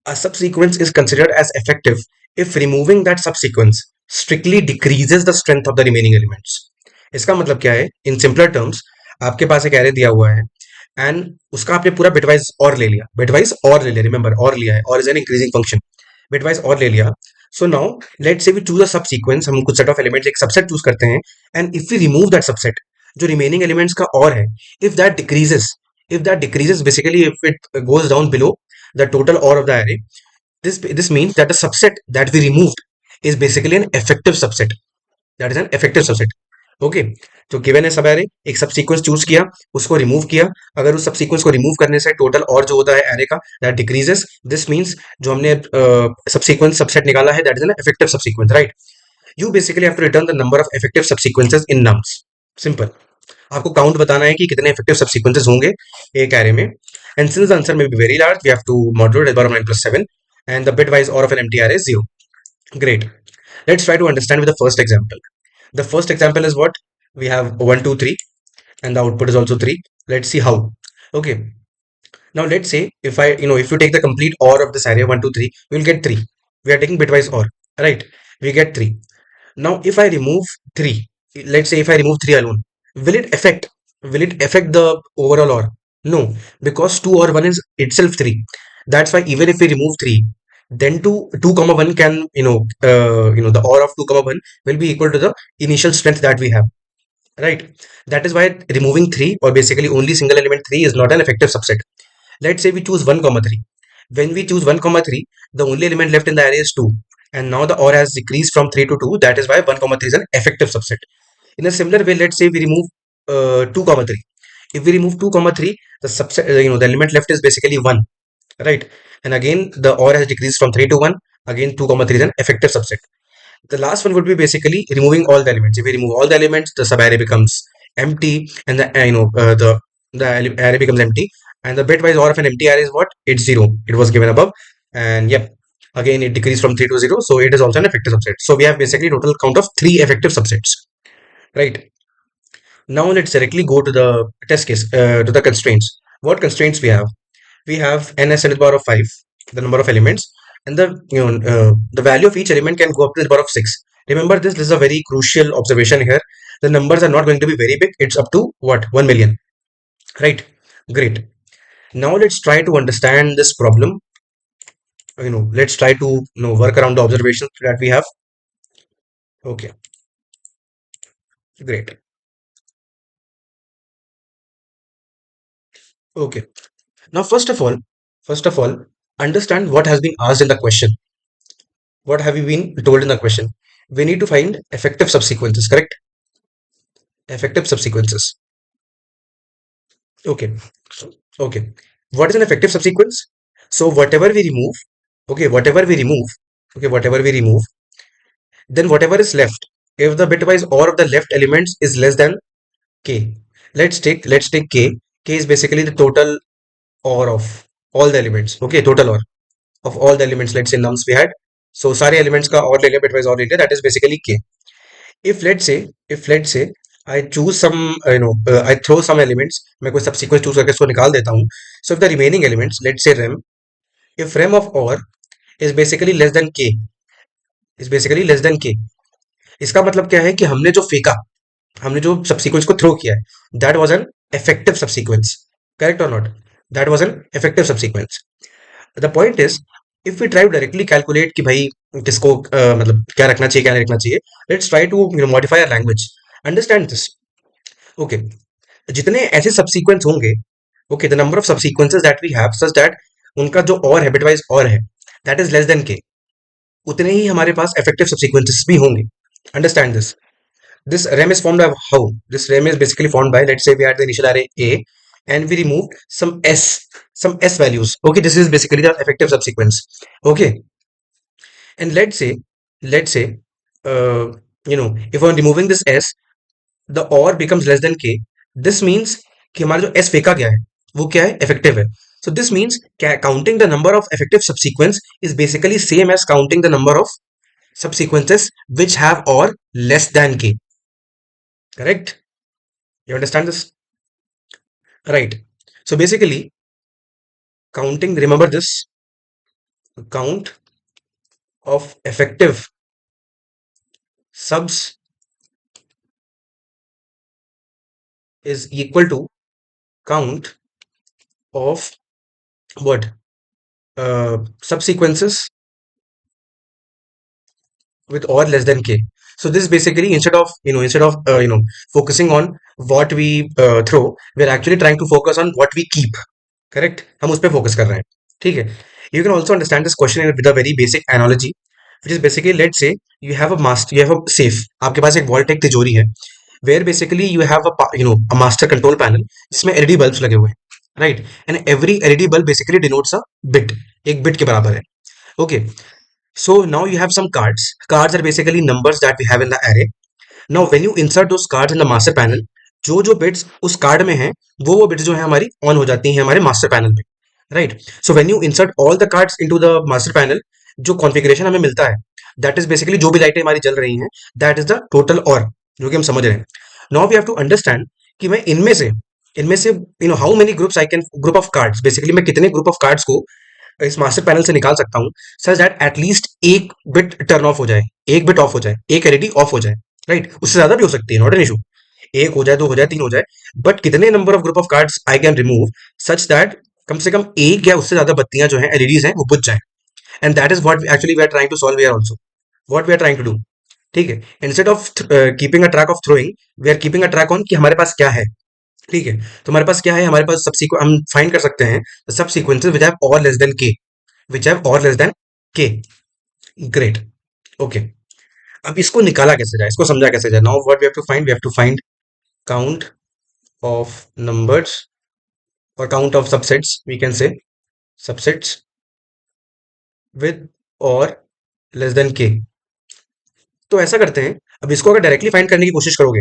A subsequence is considered as effective if removing that subsequence strictly decreases the strength of the remaining elements. इसका मतलब क्या है? In simpler terms, आपके पास एक array दिया हुआ है एंड उसका आपने पूरा बिटवाइज और ले लिया, बिटवाइज और ले लिया, रिमेंबर और लिया है, और is an increasing function, bitwise और ले लिया. So now let say we choose a subsequence, हम कुछ सेट ऑफ एलिमेंट्स एक सबसेट चूज करते हैं and if we remove that subset, जो रिमेनिंग एलिमेंट्स का और है, if that decreases basically if it goes down below the total OR of the array, this means that the subset that we removed is basically an effective subset. That is an effective subset. Okay, तो given है सब array, एक सब sequence choose किया, उसको remove किया. अगर उस सब सीक्वेंस को रिमूव करने से टोटल और जो होता है एरे का दैट डिक्रीजेस, दिस मींस जो हमने सब सीक्वेंस सबसेट निकाला है that is an effective subsequence, right? You basically have to return the number of effective subsequences in nums. Simple, आपको काउंट बताना है कि कितने इफेक्टिव सब सीक्वेंसेस होंगे एक एरे में. And since the answer may be very large, we have to modulate as bar 9 plus 7 and the bitwise OR of an empty array is 0. Great. Let's try to understand with the first example. The first example is what? We have 1, 2, 3, and the output is also 3. Let's see how. Okay. Now let's say if if you take the complete OR of this array 1, 2, 3, we will get 3. We are taking bitwise OR, right? We get 3. Now if I remove 3, let's say if I remove 3 alone, will it affect the overall OR? No, because 2 or 1 is itself 3. That's why even if we remove 3, then 2 comma 1 can the OR of 2 comma 1 will be equal to the initial strength that we have, right? That is why removing 3, or basically only single element 3, is not an effective subset. Let's say we choose 1 comma 3. When we choose 1 comma 3, the only element left in the array is 2, and now the OR has decreased from 3 to 2. That is why 1 comma 3 is an effective subset. In a similar way, let's say we remove 2 comma 3. If we remove 2 comma 3, the subset the element left is basically 1, right? And again the OR has decreased from 3 to 1. Again 2 comma 3 is an effective subset. The last one would be basically removing all the elements. If we remove all the elements, the subarray becomes empty, and the array becomes empty. And the bitwise OR of an empty array is what? It's 0. It was given above, and yep, again it decreased from 3 to 0, so it is also an effective subset. So we have basically total count of 3 effective subsets, right? Now let's directly go to the test case, to the constraints. What constraints we have? We have n as n to the power of 5, the number of elements, and the value of each element can go up to the power of 6. Remember this is a very crucial observation here. The numbers are not going to be very big. It's up to what? 1 million, right? Great. Now let's try to understand this problem. Let's try to work around the observations that we have. Okay, great. Okay. Now, first of all, understand what has been asked in the question. What have you been told in the question? We need to find effective subsequences, correct? Effective subsequences. Okay. Okay. What is an effective subsequence? So whatever we remove, okay, whatever we remove, then whatever is left, if the bitwise OR of the left elements is less than k, let's take k. K is basically the total OR of all the elements. Okay, total OR of all the elements. Let's say nums we had. So सारे elements का और ले लिया, bitwise और ले लिया. That is basically k. If let's say I choose some I throw some elements, मैं कोई subsequence choose करके इसको निकाल देता हूँ. So if the remaining elements, let's say rem, if rem of OR is basically less than k, इसका मतलब क्या है कि हमने जो फेंका, हमने जो subsequence को थ्रो किया है, that was an effective subsequence, correct or not? That was an effective subsequence. The point is, if we try to directly calculate कि भाई किसको मतलब क्या रखना चाहिए क्या नहीं रखना चाहिए, let's try to modify our language. Understand this. Okay, जितने ऐसे subsequence होंगे, okay, the number of subsequences that we have such that उनका जो और है bitwise और है, that is less than k, उतने ही हमारे पास effective subsequences भी होंगे. Understand this. This rem is formed by how? This rem is basically formed by, let's say we had the initial array a and we removed some s values. Okay, this is basically the effective subsequence. Okay, and let's say if I'm removing this s, the or becomes less than k. This means कि हमारा जो s फेंका गया है वो क्या है? Effective है. So this means counting the number of effective subsequence is basically same as counting the number of subsequences which have or less than k. Correct? You understand this? Right. So basically, counting, remember this, count of effective subs is equal to count of what? Subsequences with or less than k. So this basically, instead of focusing on what we throw, we're actually trying to focus on what we keep. Correct, हम उस पर focus कर रहे हैं. ठीक है. You can also understand this question with a very basic analogy which is basically, let say you have a safe, आपके पास एक वॉल्ट एक तिजोरी है, where basically you have a master control panel जिसमें एलईडी बल्ब्स लगे हुए हैं, right, and every LED bulb basically denotes a bit, एक बिट के बराबर है. Okay, so now you have some cards. Cards are basically numbers that we have in the array. Now when you insert those cards in the master panel, जो जो bits उस card में हैं वो बिट्स जो है हमारी ऑन हो जाती हैं हमारे मास्टर पैनल पे, right. So when you insert all the cards into the master panel, जो कॉन्फ़िगरेशन हमें मिलता है, दैट इज बेसिकली जो भी लाइटें हमारी जल रही हैं, दैट इज द टोटल और, जो कि हम समझ रहे हैं. Now we have to understand कि मैं इनमें से how many groups I can, group of cards, basically मैं कितने ग्रुप ऑफ कार्ड्स को इस मास्टर पैनल से निकाल सकता हूँ सच दैट एटलीस्ट एक बिट टर्न ऑफ हो जाए, एक बिट ऑफ हो जाए, एक एलईडी ऑफ हो जाए, राइट. उससे ज्यादा भी हो सकती है, नॉट एन इशू. एक हो जाए, दो हो जाए, तीन हो जाए, बट कितने number of group of cards I can remove such that come से कम एक या उससे ज्यादा बत्तियां जो हैं, एलईडीज हैं, वो बुझ जाए. And that is what actually we are trying to solve here also, what we are trying to do. ठीक है. Instead of keeping a track of throwing, we are keeping a track on कि हमारे पास क्या है. ठीक है. तो हमारे पास क्या है, हमारे पास सब हम फाइंड कर सकते हैं सब sequences which have OR less than k, which have OR less than k. Great. Okay. अब इसको निकाला कैसे जाए, इसको समझा कैसे जाए. Now what we have to find count of numbers or count of subsets, we can say subsets with or less than k. तो ऐसा करते हैं, अब इसको अगर डायरेक्टली फाइंड करने की कोशिश करोगे,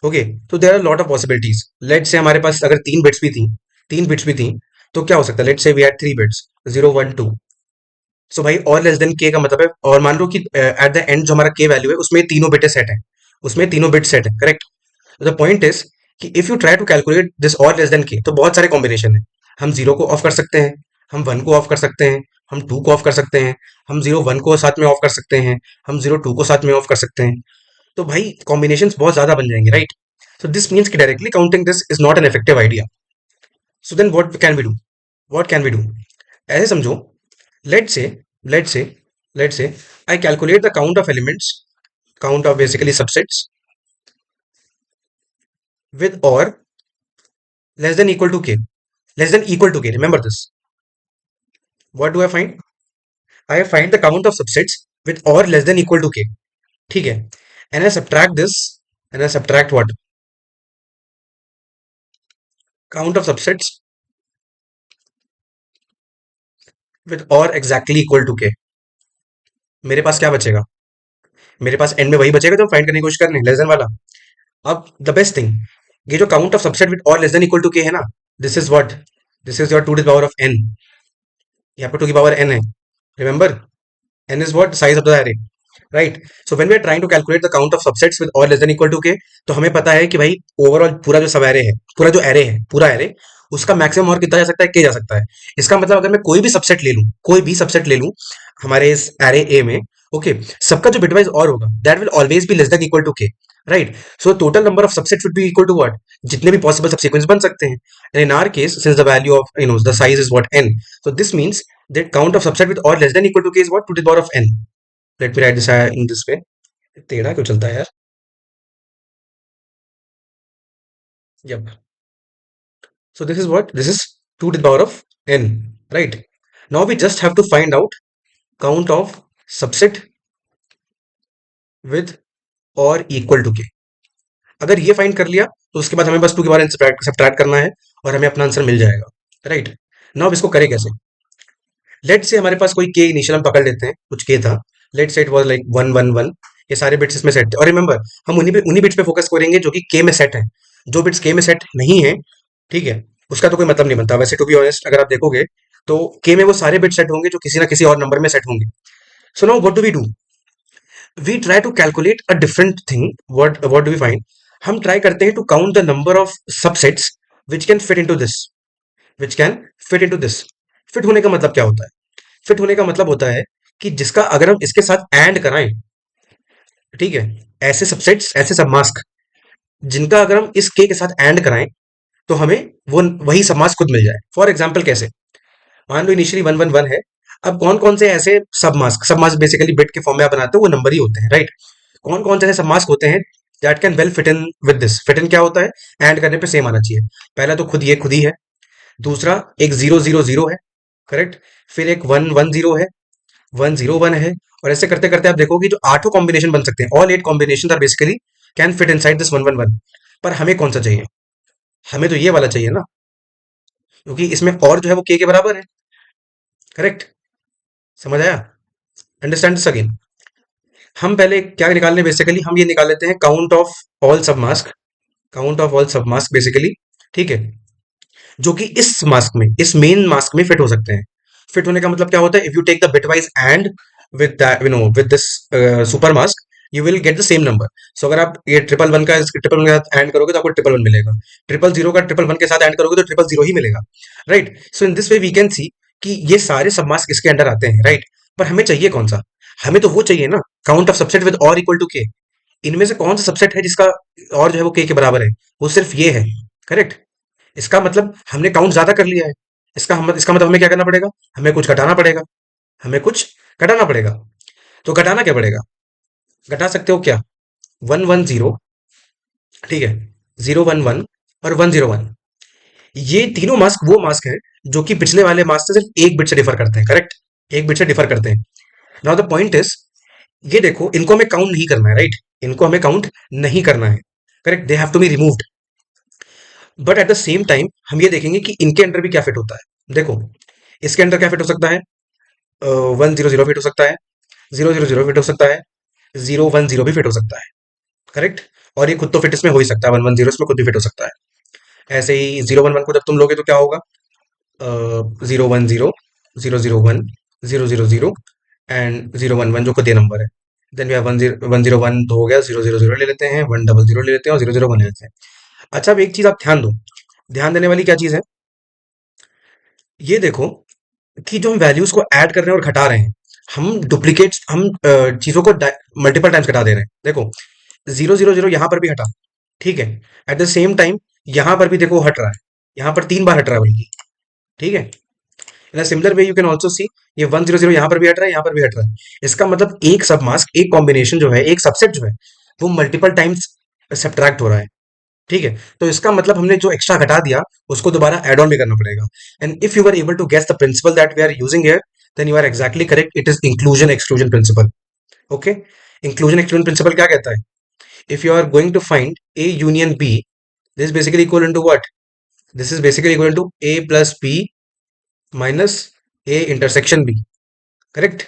ओके, तो there are lot of possibilities. Let say हमारे पास अगर तीन बिट्स भी थी, तो क्या हो सकता है. Late say we had three bits, 0 1 2. सो भाई और लेस देन के का मतलब है, और मान लो कि एट द एंड जो हमारा के वैल्यू है उसमें तीनों बिट सेट है, उसमें तीनों बिट सेट है, करेक्ट. द पॉइंट इज कि if you try to calculate this OR less than k, तो बहुत सारे कॉम्बिनेशन है. हम जीरो को ऑफ कर सकते हैं, हम वन को ऑफ कर सकते हैं, हम टू को ऑफ कर सकते हैं, हम जीरो वन को साथ में ऑफ कर सकते हैं, हम जीरो टू को साथ में ऑफ कर सकते हैं. तो भाई कॉम्बिनेशन बहुत ज्यादा बन जाएंगे, राइट. सो दिस मीन्स कि directly counting this is not an effective idea. So then what can we do. ऐसे समझो, let say let say let say I calculate the count of elements, count of basically subsets with or less than equal to k, less than equal to k. Remember this. What do I find? I find the count of subsets with or less than equal to k. ठीक है. And I subtract this, and I subtract what? Count of subsets with or exactly equal to k. मेरे पास क्या बचेगा, मेरे पास and में वही बचेगा जो हम फाइंड करने की कोशिश कर रहे हैं, लेस देन वाला. अब द बेस्ट थिंग, ये जो count of subset with OR less than equal to k है ना, this is what, this is your two two the power of n. यहाँ पे टू की पावर एन है, remember, n is what, size of the array, right. So when we are trying to calculate the count of subsets with OR less than equal to k, तो हमें पता है कि भाई ओवरऑल पूरा जो सब एरे है, पूरा जो एरे है, पूरा एरे, उसका मैक्सिमम और कितना जा सकता है, के जा सकता है. इसका मतलब अगर मैं कोई भी सबसेट ले लूं, कोई भी सबसेट ले लूं हमारे इस एरे ए में, ओके, सबका जो बिटवाइज और होगा that will always be less than equal to k, right. So total number of subsets would be equal to what, जितने भी पॉसिबल सबसीक्वेंस बन सकते हैं. And in our case since the value of the size is what n, so this means that count of subset with or less than equal to k is what, 2 to the power of n. Let me write this in this way. टेढ़ा क्यों चलता है यार. Yep. So this is what, this is 2 to the power of n, right. Now we just have to find out count of subset with or equal to k. अगर ये find कर लिया तो उसके बाद हमें बस 2 के बारे में सब्ट्रैक्ट करना है और हमें अपना आंसर मिल जाएगा, राइट. नाउ इसको करें कैसे. लेट से हमारे पास कोई के इनिशियल हम पकड़ लेते हैं, कुछ के था, लेट से इट वाज लाइक 1 1 1. ये सारे बिट्स इसमें सेट थे, और रिमेंबर हम उन्हीं बिट्स पे फोकस करेंगे जो कि के में सेट है. जो बिट्स के में सेट नहीं है, ठीक है, उसका तो कोई मतलब नहीं बनता. वैसे टू बी ऑनेस्ट अगर आप देखोगे तो के में वो सारे बिट सेट होंगे जो किसी ना किसी और नंबर में सेट होंगे. So now what do we do. We try to calculate a different thing. What do we find? हम ट्राई करते हैं to count the number of subsets which can fit into this. Which can fit into this. Fit होने का मतलब क्या होता है? Fit होने का मतलब होता है कि जिसका अगर हम इसके साथ एंड कराएं, ठीक है, ऐसे सबसेट्स, ऐसे सब मास्क जिनका अगर हम इस के साथ एंड कराएं तो हमें वो वही सब मास्क खुद मिल जाए. फॉर एग्जाम्पल कैसे? मान लो इनिशियली 1 1 1 है. अब कौन कौन से ऐसे सब मास्क बेसिकली बिट के फॉर्म में आप बनाते हो, वो नंबर ही होते हैं, राइट? कौन कौन से ऐसे सब मास्क होते हैं that can well fit in with this? Fit in क्या होता है? एंड करने पे सेम आना चाहिए. पहला तो खुद ये खुद ही है. दूसरा एक 0 0 0 है, करेक्ट. फिर एक 1 1 0 है, 1 0 1 है. और ऐसे करते करते आप देखोगे जो आठों कॉम्बिनेशन बन सकते हैं, all 8 combination are basically can fit inside this 1 1 1. पर हमें कौन सा चाहिए? हमें तो ये वाला चाहिए ना, क्योंकि इसमें और जो है वो के बराबर है, करेक्ट. समझ आया? Understand this again. हम पहले क्या निकाल लें? बेसिकली हम ये निकाल लेते हैं काउंट ऑफ ऑल सब मास्क. काउंट ऑफ ऑल सब मास्क बेसिकली, ठीक है, जो कि इस मास्क में, इस मेन मास्क में फिट हो सकते हैं. फिट होने का मतलब क्या होता है? If you take the bitwise and with that, with this super mask, you will get the same number. So अगर आप ये ट्रिपल 1 का ट्रिपल 1 के साथ एंड करोगे तो आपको ट्रिपल 1 मिलेगा. 0 0 का ट्रिपल 1 के साथ एंड करोगे तो 0 0 ही मिलेगा, right? So in this way we can see कि ये सारे सब मास्क इसके अंडर आते हैं, राइट? पर हमें चाहिए कौन सा? हमें तो वो चाहिए ना, काउंट ऑफ सबसेट विद और इक्वल टू के. इनमें से कौन सा सबसेट है जिसका और जो है वो के बराबर है? वो सिर्फ ये है, करेक्ट. इसका मतलब हमने काउंट ज्यादा कर लिया है. इसका मतलब हमें क्या करना पड़ेगा? हमें कुछ घटाना पड़ेगा. हमें कुछ घटाना पड़ेगा. तो घटाना क्या पड़ेगा? घटा सकते हो क्या? 1 1 0, ठीक है, 0 1 1 और 1 0 1. ये तीनों मास्क वो मास्क हैं जो कि पिछले वाले मास्क से सिर्फ एक बिट से डिफर करते हैं, करेक्ट. एक बिट से डिफर करते हैं. नाउ द पॉइंट इज, ये देखो, इनको हमें काउंट नहीं करना है, राइट? इनको हमें काउंट नहीं करना है, correct. They have to be removed. But at the same time हम ये देखेंगे कि इनके अंदर भी क्या फिट होता है. देखो, इसके अंदर क्या फिट हो सकता है? 1 0 0 फिट हो सकता है, 0 0 0 फिट हो सकता है, 0 1 0 भी फिट हो सकता है, करेक्ट. और ये खुद तो फिट इसमें हो ही सकता है, 1 1 0 इसमें खुद भी फिट हो सकता है. ऐसे ही 0 1 1 को जब तुम लोगे तो क्या होगा? 0 1 0, 0 0 1, 0 0 0 एंड 0 1 1 जो खुद ये नंबर है. देन वी हैव 1 0 1 तो हो गया, 0 0 0 ले लेते हैं, 1 0 0 ले लेते हैं और 0 0 1 ले लेते हैं. अच्छा, अब एक चीज आप ध्यान दो. ध्यान देने वाली क्या चीज है? ये देखो कि जो हम वैल्यूज को ऐड कर रहे हैं और घटा रहे हैं, हम डुप्लीकेट्स, हम चीजों को मल्टीपल टाइम्स घटा दे रहे हैं. देखो, 0 0 0 यहां पर भी हटा, ठीक है. एट द सेम टाइम यहां पर भी देखो हट रहा है. यहां पर 3 बार हट रहा है बल्कि, ठीक है. In similar way you can also see, ये 1 0 0 यहां पर भी हट रहा है, यहां पर भी हट रहा है. इसका मतलब एक सब मास्क, एक कॉम्बिनेशन जो है, एक सबसेट जो है, वो मल्टीपल टाइम्स सब्ट्रैक्ट हो रहा है, ठीक है. तो इसका मतलब हमने जो एक्स्ट्रा घटा दिया उसको दोबारा एड ऑन भी करना पड़ेगा. And if you are able to guess the principle that we are using here, then you are exactly correct. It is inclusion exclusion principle. Okay. Inclusion exclusion principle क्या कहता है? If you are going to find A union B, this basically equal to what? This is basically equal to A plus B minus A intersection B, correct.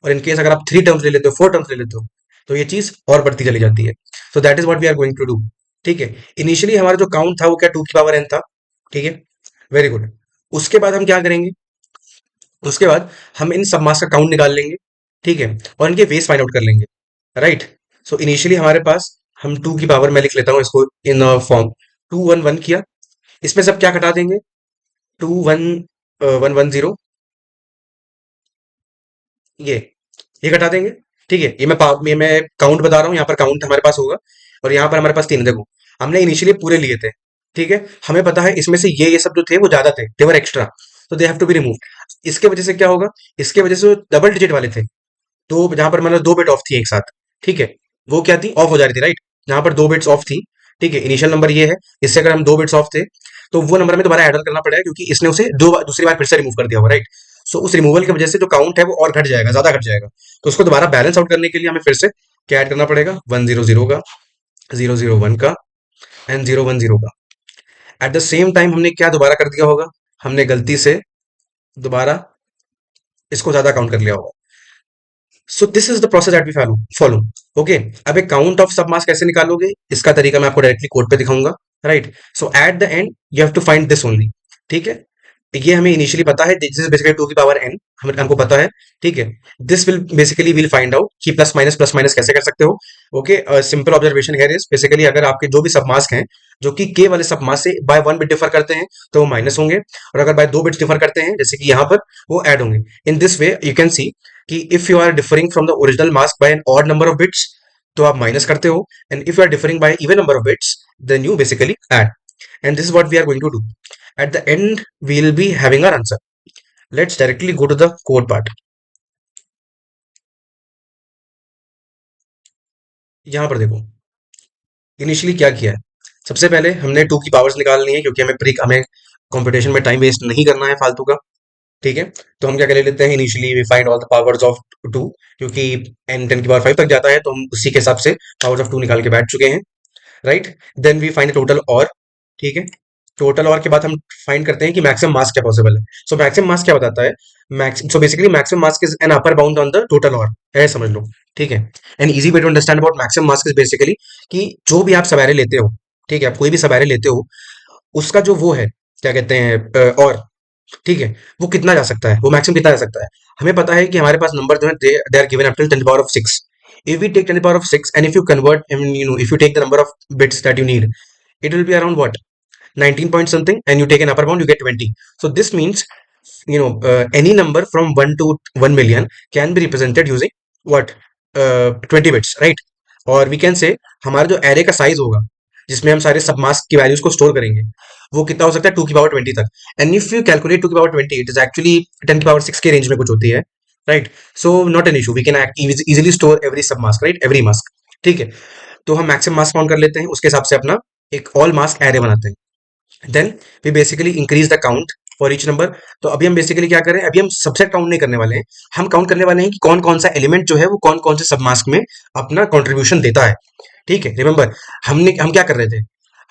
और in case अगर आप 3 terms ले लेते हो, 4 terms ले लेते हो, तो ये चीज और बढ़ती चली जाती है. So that is what we are going to do, ठीक है. इनिशियली हमारा जो काउंट था वो क्या, 2 की पावर n था, ठीक है. Very good. उसके बाद हम क्या करेंगे? उसके बाद हम इन सब मास का काउंट निकाल लेंगे, ठीक है, और इनके बेस फाइंड आउट कर लेंगे, राइट. सो इनिशियली हमारे पास, हम 2 की पावर, मैं लिख लेता हूँ इसको इन फॉर्म, 2 1 1 किया. इसमें सब क्या घटा देंगे? 2 1 1 1 0, ये ये घटा देंगे, ठीक है. ये मैं काउंट बता रहा हूँ, यहाँ पर काउंट हमारे पास होगा. और यहाँ पर हमारे पास 3, देखो, हमने इनिशियली पूरे लिए थे, ठीक है. हमें पता है इसमें से ये सब जो थे वो ज्यादा थे, दे वर एक्स्ट्रा, तो they have to be remove. इसके वजह से क्या होगा? इसके वजह से डबल डिजिट वाले थे, तो जहां पर मतलब 2 बिट ऑफ थी एक साथ, ठीक है, वो क्या थी? ऑफ हो जा रही थी, राइट. जहां पर 2 बिट्स ऑफ थी, ठीक है, इनिशियल नंबर ये है. इससे अगर हम 2 बिट्स ऑफ थे, तो वो नंबर में दोबारा एड ऑन करना पड़ेगा, क्योंकि इसने उसे दूसरी बार फिर से रिमूव कर दिया होगा, राइट. सो उस रिमूवल की वजह से जो काउंट है वो और घट जाएगा, ज्यादा घट जाएगा. तो उसको दोबारा बैलेंस आउट करने के लिए हमें फिर से क्या ऐड करना पड़ेगा? 1 0 0 का, 0 0 1 का एंड 0 1 0 का. एट द सेम टाइम हमने क्या दोबारा कर दिया होगा? हमने गलती से दोबारा इसको ज्यादा काउंट कर लिया होगा. So this is the process that we follow. Okay. अब एक काउंट ऑफ सब मास कैसे निकालोगे, इसका तरीका मैं आपको डायरेक्टली कोड पे दिखाऊंगा, right. So at the end you have to find this only, ठीक है. ये हमें इनिशियली पता है, दिस इज बेसिकली टू की पावर एन, हमको पता है। ठीक है, this will basically will find out कि प्लस माइनस कैसे कर सकते हो। Okay, simple observation here is basically अगर आपके जो भी सबमास्क हैं जो कि के वाले सबमास्क से बाय 1 बिट डिफर करते हैं तो वो माइनस होंगे, और अगर बाय 2 बिट्स डिफर करते हैं जैसे कि यहाँ पर, वो ऐड होंगे। In this way you can see कि if you are differing from the original mask by an odd number of bits तो आप माइनस करते हो, and if you are differing by even number of bits then you basically add. And this is what we are going to do. At the end, we will be having our answer. Let's directly go to the code part. यहाँ पर देखो, initially क्या किया है। सबसे पहले हमने to की पावर्स निकालनी है, क्योंकि हमें कंपटीशन में टाइम वेस्ट नहीं करना है फालतू का। ठीक है, तो हम क्या कर लेते हैं, initially we find all the powers of two, क्योंकि एन 10 की पावर 5 तक जाता है, तो हम उसी के हिसाब से पावर्स ऑफ टू निकाल के बैठ चुके हैं। Right, then we find total OR. ठीक है, टोटल और के बाद हम फाइंड करते हैं कि मैक्सिमम मास क्या पॉसिबल है। सो मैक्सिमम मास क्या बताता है, max so basically maximum mask is an upper bound on the total OR, है समझ लो। ठीक है, an easy way to understand about maximum mask is basically कि जो भी आप सवारे लेते हो, ठीक है, आप कोई भी सवारे लेते हो, उसका जो वो है, क्या कहते हैं, और, ठीक है, वो कितना जा सकता है, वो मैक्सिमम कितना जा सकता है। हमें पता है कि हमारे पास नंबर जो है they are given up till 10 power of 6। if we take 10 power of 6 and if you convert, I mean, if you take the number of bits that you need, it will be around what, 19 point something, and you take an upper bound, you get 20. So this means, any number from 1 to 1 million can be represented using what, 20 bits, right? और we can say हमारा जो array का size होगा जिसमें हम सारे सबमास्क की values को स्टोर करेंगे, वो कितना हो सकता है, 2 की पावर 20 तक। एंड इफ यू कैलकुलेट 2 की पावर 20, इट इज एक्चुअली 10 की पावर 6 के रेंज में कुछ होती है। Right, so not an issue, we can easily store every sub mask, right, every mask. ठीक है, तो हम मैक्सिमम मास्क काउंट कर लेते हैं, उसके हिसाब से अपना एक ऑल मास्क एरे बनाते हैं। Then we basically increase the count for each number. तो अभी हम बेसिकली क्या करें, अभी हम सबसेट काउंट नहीं करने वाले हैं, हम काउंट करने वाले हैं कि कौन कौन सा एलिमेंट जो है वो कौन कौन से सब मास्क में अपना कॉन्ट्रीब्यूशन देता है। ठीक है, रिमेंबर हम क्या कर रहे थे,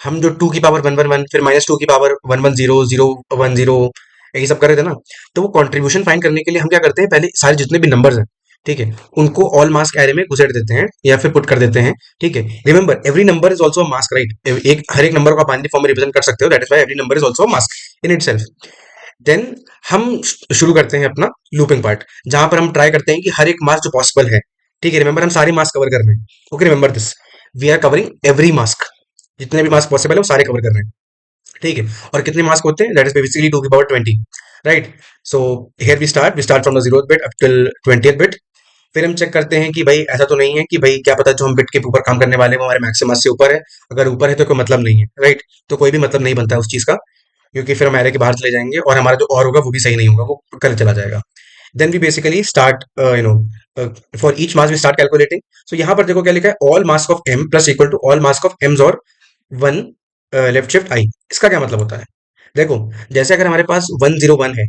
हम जो 2 की पावर 111 फिर -2 की पावर 110 010 यही सब कर रहे थे ना। तो वो कंट्रीब्यूशन फाइंड करने के लिए हम क्या करते हैं, पहले सारे जितने भी नंबर्स हैं, ठीक है, उनको ऑल मास्क एरे में घुसेड़ देते हैं या फिर पुट कर देते हैं। ठीक है, remember every number is also mask, right, एक हर एक नंबर को आप बाइनरी फॉर्म में रिप्रेजेंट कर सकते हो, that is why every number is also mask in itself. देन हम शुरू करते हैं अपना लूपिंग पार्ट, जहां पर हम ट्राई करते हैं कि हर एक मास्क जो पॉसिबल है, ठीक है, रिमेंबर हम सारी मास्क कवर कर रहे हैं। Okay, remember this, we are covering every mask, जितने भी मास्क पॉसिबल है वो सारे कवर कर रहे हैं। ठीक है, और कितने मास्क होते हैं, दैट इज बेसिकली 2 की power 20। Right, so here we start from the 0th bit up till 20th bit. फिर हम चेक करते हैं कि भाई ऐसा तो नहीं है कि भाई क्या पता जो हम बिट के ऊपर काम करने वाले हैं वो हमारे मैक्सिमम से ऊपर है। अगर ऊपर है तो कोई मतलब नहीं है, राइट, तो कोई भी मतलब नहीं बनता है उस चीज का, क्योंकि फिर हम एरे के बाहर चले जाएंगे और हमारा जो और होगा वो भी सही नहीं होगा, वो गलत चला जाएगा। Then we basically start, for each mask we start calculating. So यहाँ पर देखो क्या लिखा है, all mask of m plus equal to all mask of m's और वन लेफ्ट शिफ्ट आई। इसका क्या मतलब होता है, देखो, जैसे अगर हमारे पास 101 है,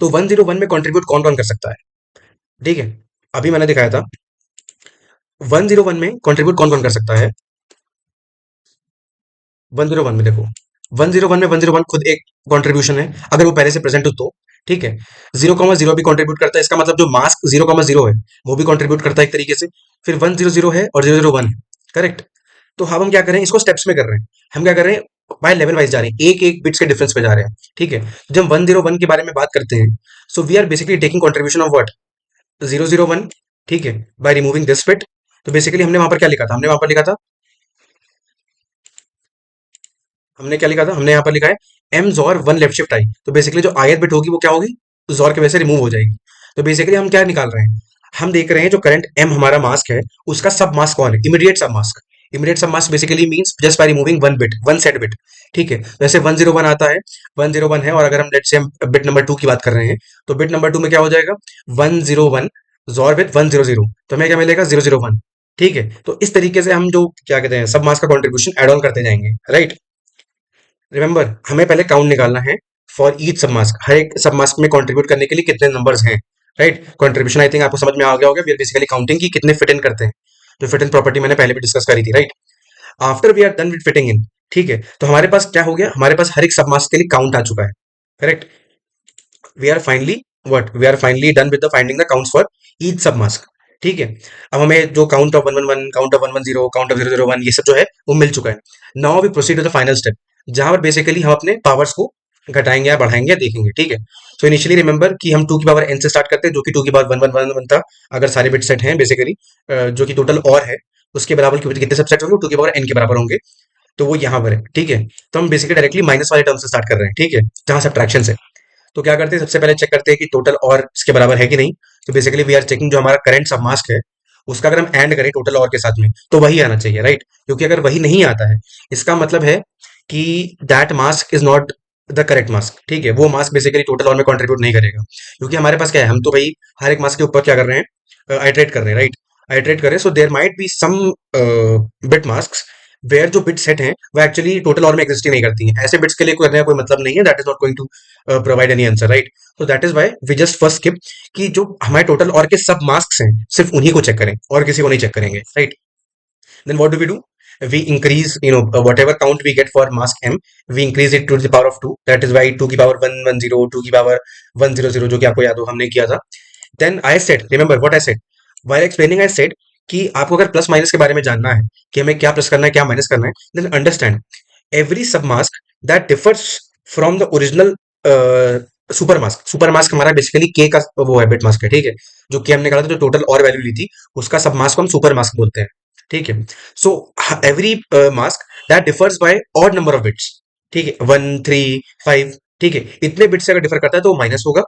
तो 101 में कंट्रीब्यूट कौन कौन कर सकता है। ठीक है, अभी मैंने दिखाया था 101 में कंट्रीब्यूट कौन कौन कर सकता है। 101 में देखो, 101 में 101 खुद एक कंट्रीब्यूशन है, अगर वो पहले से प्रेजेंट हो तो। ठीक है, 0,0 भी कंट्रीब्यूट करता है, इसका मतलब जो मास्क 0,0 है वो भी कंट्रीब्यूट करता है एक तरीके से। फिर 100 है और 001 है, करेक्ट। तो अब हम क्या कर रहे हैं, इसको स्टेप्स में कर रहे हैं। हम क्या कर रहे हैं, बाय लेवल वाइज जा रहे हैं, एक एक बिट्स के डिफरेंस पे जा रहे हैं। ठीक है, जब हम 101 के बारे में बात करते हैं, so we are basically taking contribution of what, 001। ठीक है, बाय रिमूविंग दिस बिट। तो बेसिकली हमने वहां पर क्या लिखा था, हमने यहाँ पर लिखा है m xor one left shift i. तो बेसिकली जो आयत बिट होगी वो क्या होगी, जॉर की वजह से रिमूव हो जाएगी। तो बेसिकली हम क्या निकाल रहे हैं, हम देख रहे हैं जो करंट एम हमारा मास्क है उसका सब मास्क कौन है, इमीडिएट सब मास्क। इमीडिएट सब mask basically means just by removing one bit, one set bit. ठीक है, वैसे 101 आता है, 101 है, और अगर हम लेट से हम बिट नंबर 2 की बात कर रहे हैं, तो बिट नंबर 2 में क्या हो जाएगा, 101 जॉर विद 100, तो हमें क्या मिलेगा, 001। ठीक है, तो इस तरीके से हम जो क्या कहते हैं सब मास्क का कॉन्ट्रीब्यूशन एड ऑन करते जाएंगे। राइट, रिमेंबर हमें पहले काउंट निकालना है फॉर ईच सब मास्क, हर एक सब मास्क में कंट्रीब्यूट करने के लिए कितने नंबर्स हैं। राइट, कंट्रीब्यूशन आई थिंक आपको समझ में आ गया होगा, वी आर बेसिकली काउंटिंग कि कितने फिट इन करते हैं। तो फिट इन प्रॉपर्टी मैंने पहले भी डिस्कस करी थी, right. After we are done with fitting in, ठीक है, तो हमारे पास क्या हो गया, हमारे पास हर एक सब मास्क के लिए काउंट आ चुका है, correct. We are finally done with the finding the counts for each sub mask. ठीक है, अब हमें जो count of 111, count of 110, count of 001 ये सब जो है वो मिल चुका है। Now we proceed to the final step, जहां पर बेसिकली हम अपने पावर्स को घटाएंगे या बढ़ाएंगे या देखेंगे, ठीक है। सो इनिशियली रिमेंबर कि हम टू की पावर एन से स्टार्ट करते हैं, जो कि टू की power one one one one था, अगर सारे बिट सेट हैं बेसिकली, जो कि टोटल और है, उसके बराबर कितने सबसेट होंगे, टू की पावर एन के बराबर होंगे। तो वो यहाँ पर है, ठीक है। तो हम बेसिकली डायरेक्टली माइनस वाले टर्म से स्टार्ट कर रहे हैं, ठीक है, जहां सब्ट्रैक्शन से। तो क्या करते हैं, सबसे पहले चेक करते हैं कि टोटल और इसके बराबर है कि नहीं। तो बेसिकली वी आर चेकिंग जो हमारा करंट सब मास्क है, उसका अगर हम एंड करें टोटल और के साथ में, तो वही आना चाहिए, राइट। क्योंकि अगर वही नहीं आता है, इसका मतलब है कि that mask is not the correct mask, ठीक है। वो मास्क बेसिकली टोटल और में कंट्रीब्यूट नहीं करेगा। क्योंकि हमारे पास क्या है, हम तो भाई हर एक मास्क के ऊपर क्या कर रहे हैं, आइट्रेट कर रहे हैं, राइट। आइट्रेट कर रहे हैं, so there might be some bit mask where जो बिट सेट हैं वो एक्चुअली टोटल और में एग्जिस्ट ही नहीं करती हैं। ऐसे बिट्स के लिए करने का कोई मतलब नहीं है, that is not going to provide any answer, right. तो that is why we just first skip कि जो हमारे टोटल और के सब मास्क हैं सिर्फ उन्हीं को चेक करें, और किसी को नहीं चेक करेंगे, right. Then what do? We increase, whatever count we get for mask m, we increase it to the power of 2. That is why 2 की power 110, 2 की power 100, जो कि आपको याद हो हमने किया था। Then I said, remember what I said while explaining, I said कि आपको अगर प्लस माइनस के बारे में जानना है कि हमें क्या प्लस करना है क्या माइनस करना है, then understand every sub mask that differs from the original super mask. Super mask हमारा बेसिकली के का वो है, बिट मास्क है, ठीक है। जो कि हमने निकाला था, जो टोटल और वैल्यू ली थी, उसका सब मास्क को हम सुपर मास्क बोलते हैं, ठीक है। So every mask that differs by odd number of bits, ठीक है, 1 3 5, ठीक है, इतने बिट्स से अगर डिफर करता है तो माइनस होगा।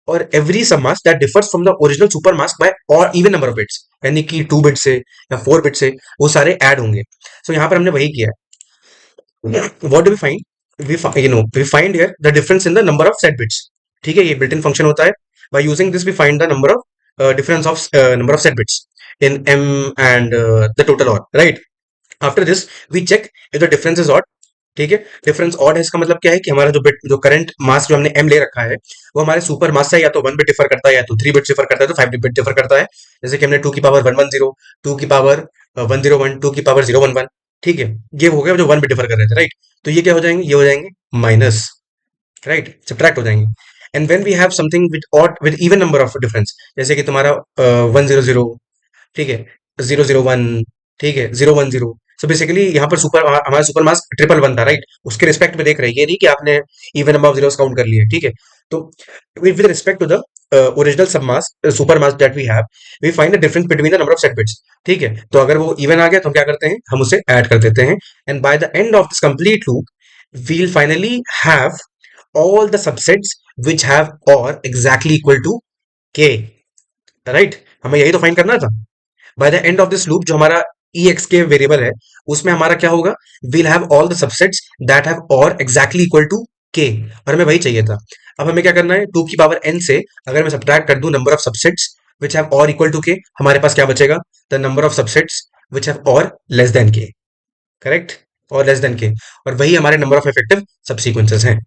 और every sub mask that differs from the original super mask by or even number of bits, यानी कि 2 बिट से या 4 बिट से, वो सारे ऐड होंगे। सो यहाँ पर हमने वही किया है। What do we find, we find here the difference in the number of set bits, ठीक है। ये बिल्ट इन फंक्शन होता है। By using this we find the number of difference of number of set bits in m and the total odd, right? After this we check if the difference is odd, ठीक है। Difference odd है, इसका मतलब क्या है कि हमारा जो बिट, जो करंट मास जो हमने m ले रखा है, वो हमारे सुपर मास से या तो 1 बिट डिफर करता है, या तो 3 बिट डिफर करता है, तो 5 बिट डिफर करता है। जैसे कि हमने 2 की पावर 110, 2 की पावर 101, 2 की पावर 011, ठीक है। ये हो गया जो 1 बिट डिफर कर रहे थे, राइट। तो ये क्या हो जाएंगे, ये हो जाएंगे माइनस, राइट, सब्ट्रैक्ट हो जाएंगे। And when we have something with odd with even number of difference, जैसे कि तुम्हारा 100, ठीक है, 001, ठीक है, 010। सो बेसिकली यहाँ पर सुपर, हमारा सुपर मास 111 था, राइट। उसके रिस्पेक्ट में देख रहे हैं, ये नहीं कि आपने even number of zeros count कर लिए, ठीक है। तो with respect to the original sub mask, super mask that we have, we find the difference between the number of set bits, ठीक है। तो अगर वो इवन आ गया तो हम क्या करते हैं, हम उसे ऐड कर देते हैं। And by the end of this complete loop we'll finally have all the subsets which have or exactly equal to k, right. हमें यही तो फाइंड करना था। By the end of this loop, जो हमारा ई एक्स के वेरिएबल है, उसमें हमारा क्या होगा, we'll have all the subsets that have OR exactly equal to k, और हमें वही चाहिए था। अब हमें क्या करना है, 2 की पावर n से अगर मैं सब्ट्रैक्ट कर दूं number of subsets which have और इक्वल टू के, हमारे पास क्या बचेगा, the number of subsets which have OR less than के, करेक्ट, और लेस देन के। और वही हमारे नंबर ऑफ इफेक्टिव सबसीक्वेंसेस हैं।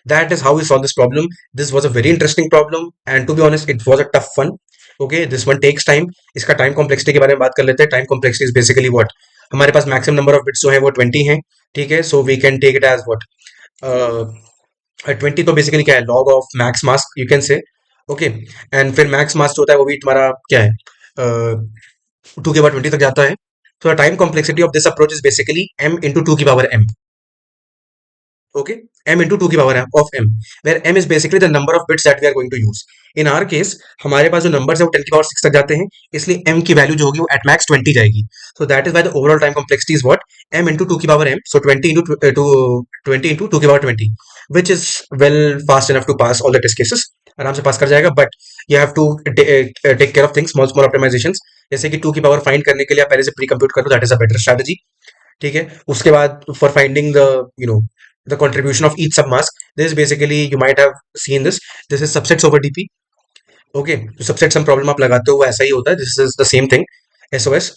That is how we solve this problem. This was a very interesting problem, and to be honest it was a tough one. Okay, this one takes time. इसका time complexity के बारे में बात कर लेते हैं। Time complexity is basically what, हमारे पास मैक्सिमम नंबर ऑफ बिट्स जो है वो 20 है, ठीक है। So we can take it as what, 20 तो बेसिकली क्या है, log of max mask you can say, okay. And फिर मैक्स मास जो होता है वो भी तुम्हारा क्या है, 2 के बाद 20 तक जाता है। तो time complexity of this approach is basically m into 2 की power m, okay, m into 2 की power of m, where m is basically the number of bits that we are going to use. In our case हमारे पास जो numbers है वो 10 की power 6 तक जाते हैं, इसलिए m की वैल्यू जो होगी वो at max 20 जाएगी। So that is why the overall time complexity is what, m into 2 की power m, so 20 into 20 into 2 की power 20, which is well fast enough to pass all the test cases, आराम से pass कर जाएगा। But you have to take care of things, small small optimizations, जैसे कि 2 की power find करने के लिए आप पहले से प्री कंप्यूट करो, that is a better strategy, ठीक है। उसके बाद for finding the the contribution of each submask, this is basically, you might have seen this is subsets over dp, okay। तो सबसेट सम प्रॉब्लम आप लगाते हो वो ऐसा ही होता है, this is the same thing, SOS,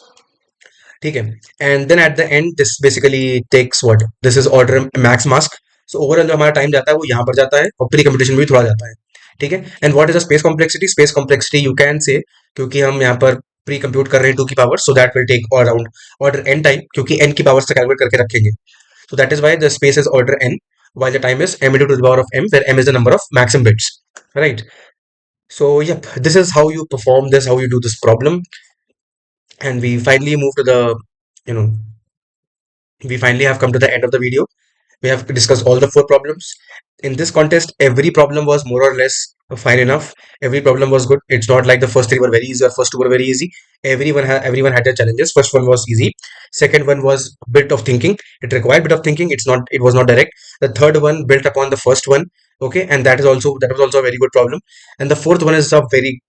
ठीक है। And then at the end this basically takes what, this is order max mask. सो ओवरऑल जो हमारा टाइम जाता है वो यहाँ पर जाता है, और प्री कंप्यूटेशन में भी थोड़ा जाता है, ठीक है। And what is the space complexity, space complexity you can से, क्योंकि हम यहाँ पर प्री कंप्यूट कर रहे हैं 2 की power, so that will take around order n time, क्योंकि एन की पावर से कैलकुलेट करके रखेंगे। So that is why the space is order n, while the time is m into to the power of m, where m is the number of maximum bits. Right. So yep, this is how you perform this, how you do this problem, and we finally move to the, you know, we finally have come to the end of the video. We have discussed all the four problems. In this contest, every problem was more or less fine enough. Every problem was good. It's not like the first three were very easy or first two were very easy. Everyone had their challenges. First one was easy. Second one was a bit of thinking. It required bit of thinking. It was not direct. The third one built upon the first one. Okay, and that was also a very good problem. And the fourth one is a very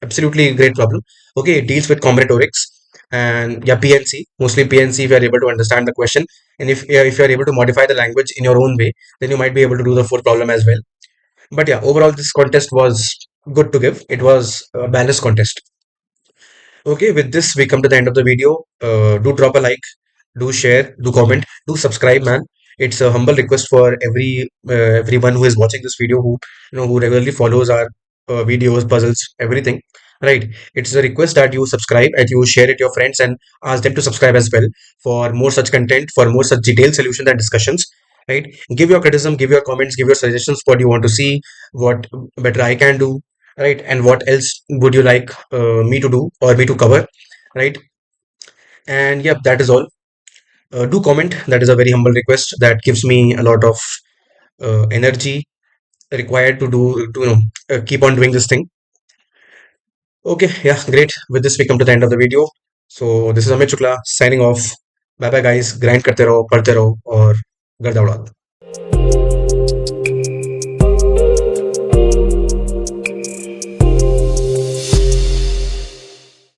absolutely great problem. Okay, it deals with combinatorics and yeah, PNC, mostly PNC. If you are able to understand the question, and if you are able to modify the language in your own way, then you might be able to do the fourth problem as well. But yeah, overall this contest was good to give. It was a balanced contest. Okay, with this we come to the end of the video. Do drop a like, do share, do comment, do subscribe, man. It's a humble request for everyone who is watching this video, who who regularly follows our videos, puzzles, everything. Right? It's a request that you subscribe and you share it to your friends and ask them to subscribe as well for more such content, for more such detailed solutions and discussions. Right? Give your criticism, give your comments, give your suggestions. What you want to see, what better I can do, right? And what else would you like me to do or me to cover, right? And yep, that is all. Do comment. That is a very humble request that gives me a lot of energy required to do to keep on doing this thing. Okay, yeah, great. With this we come to the end of the video. So this is Amit Shukla signing off. Bye bye guys. Grind karte raho, padhte raho, और गर्दा उड़ाओ.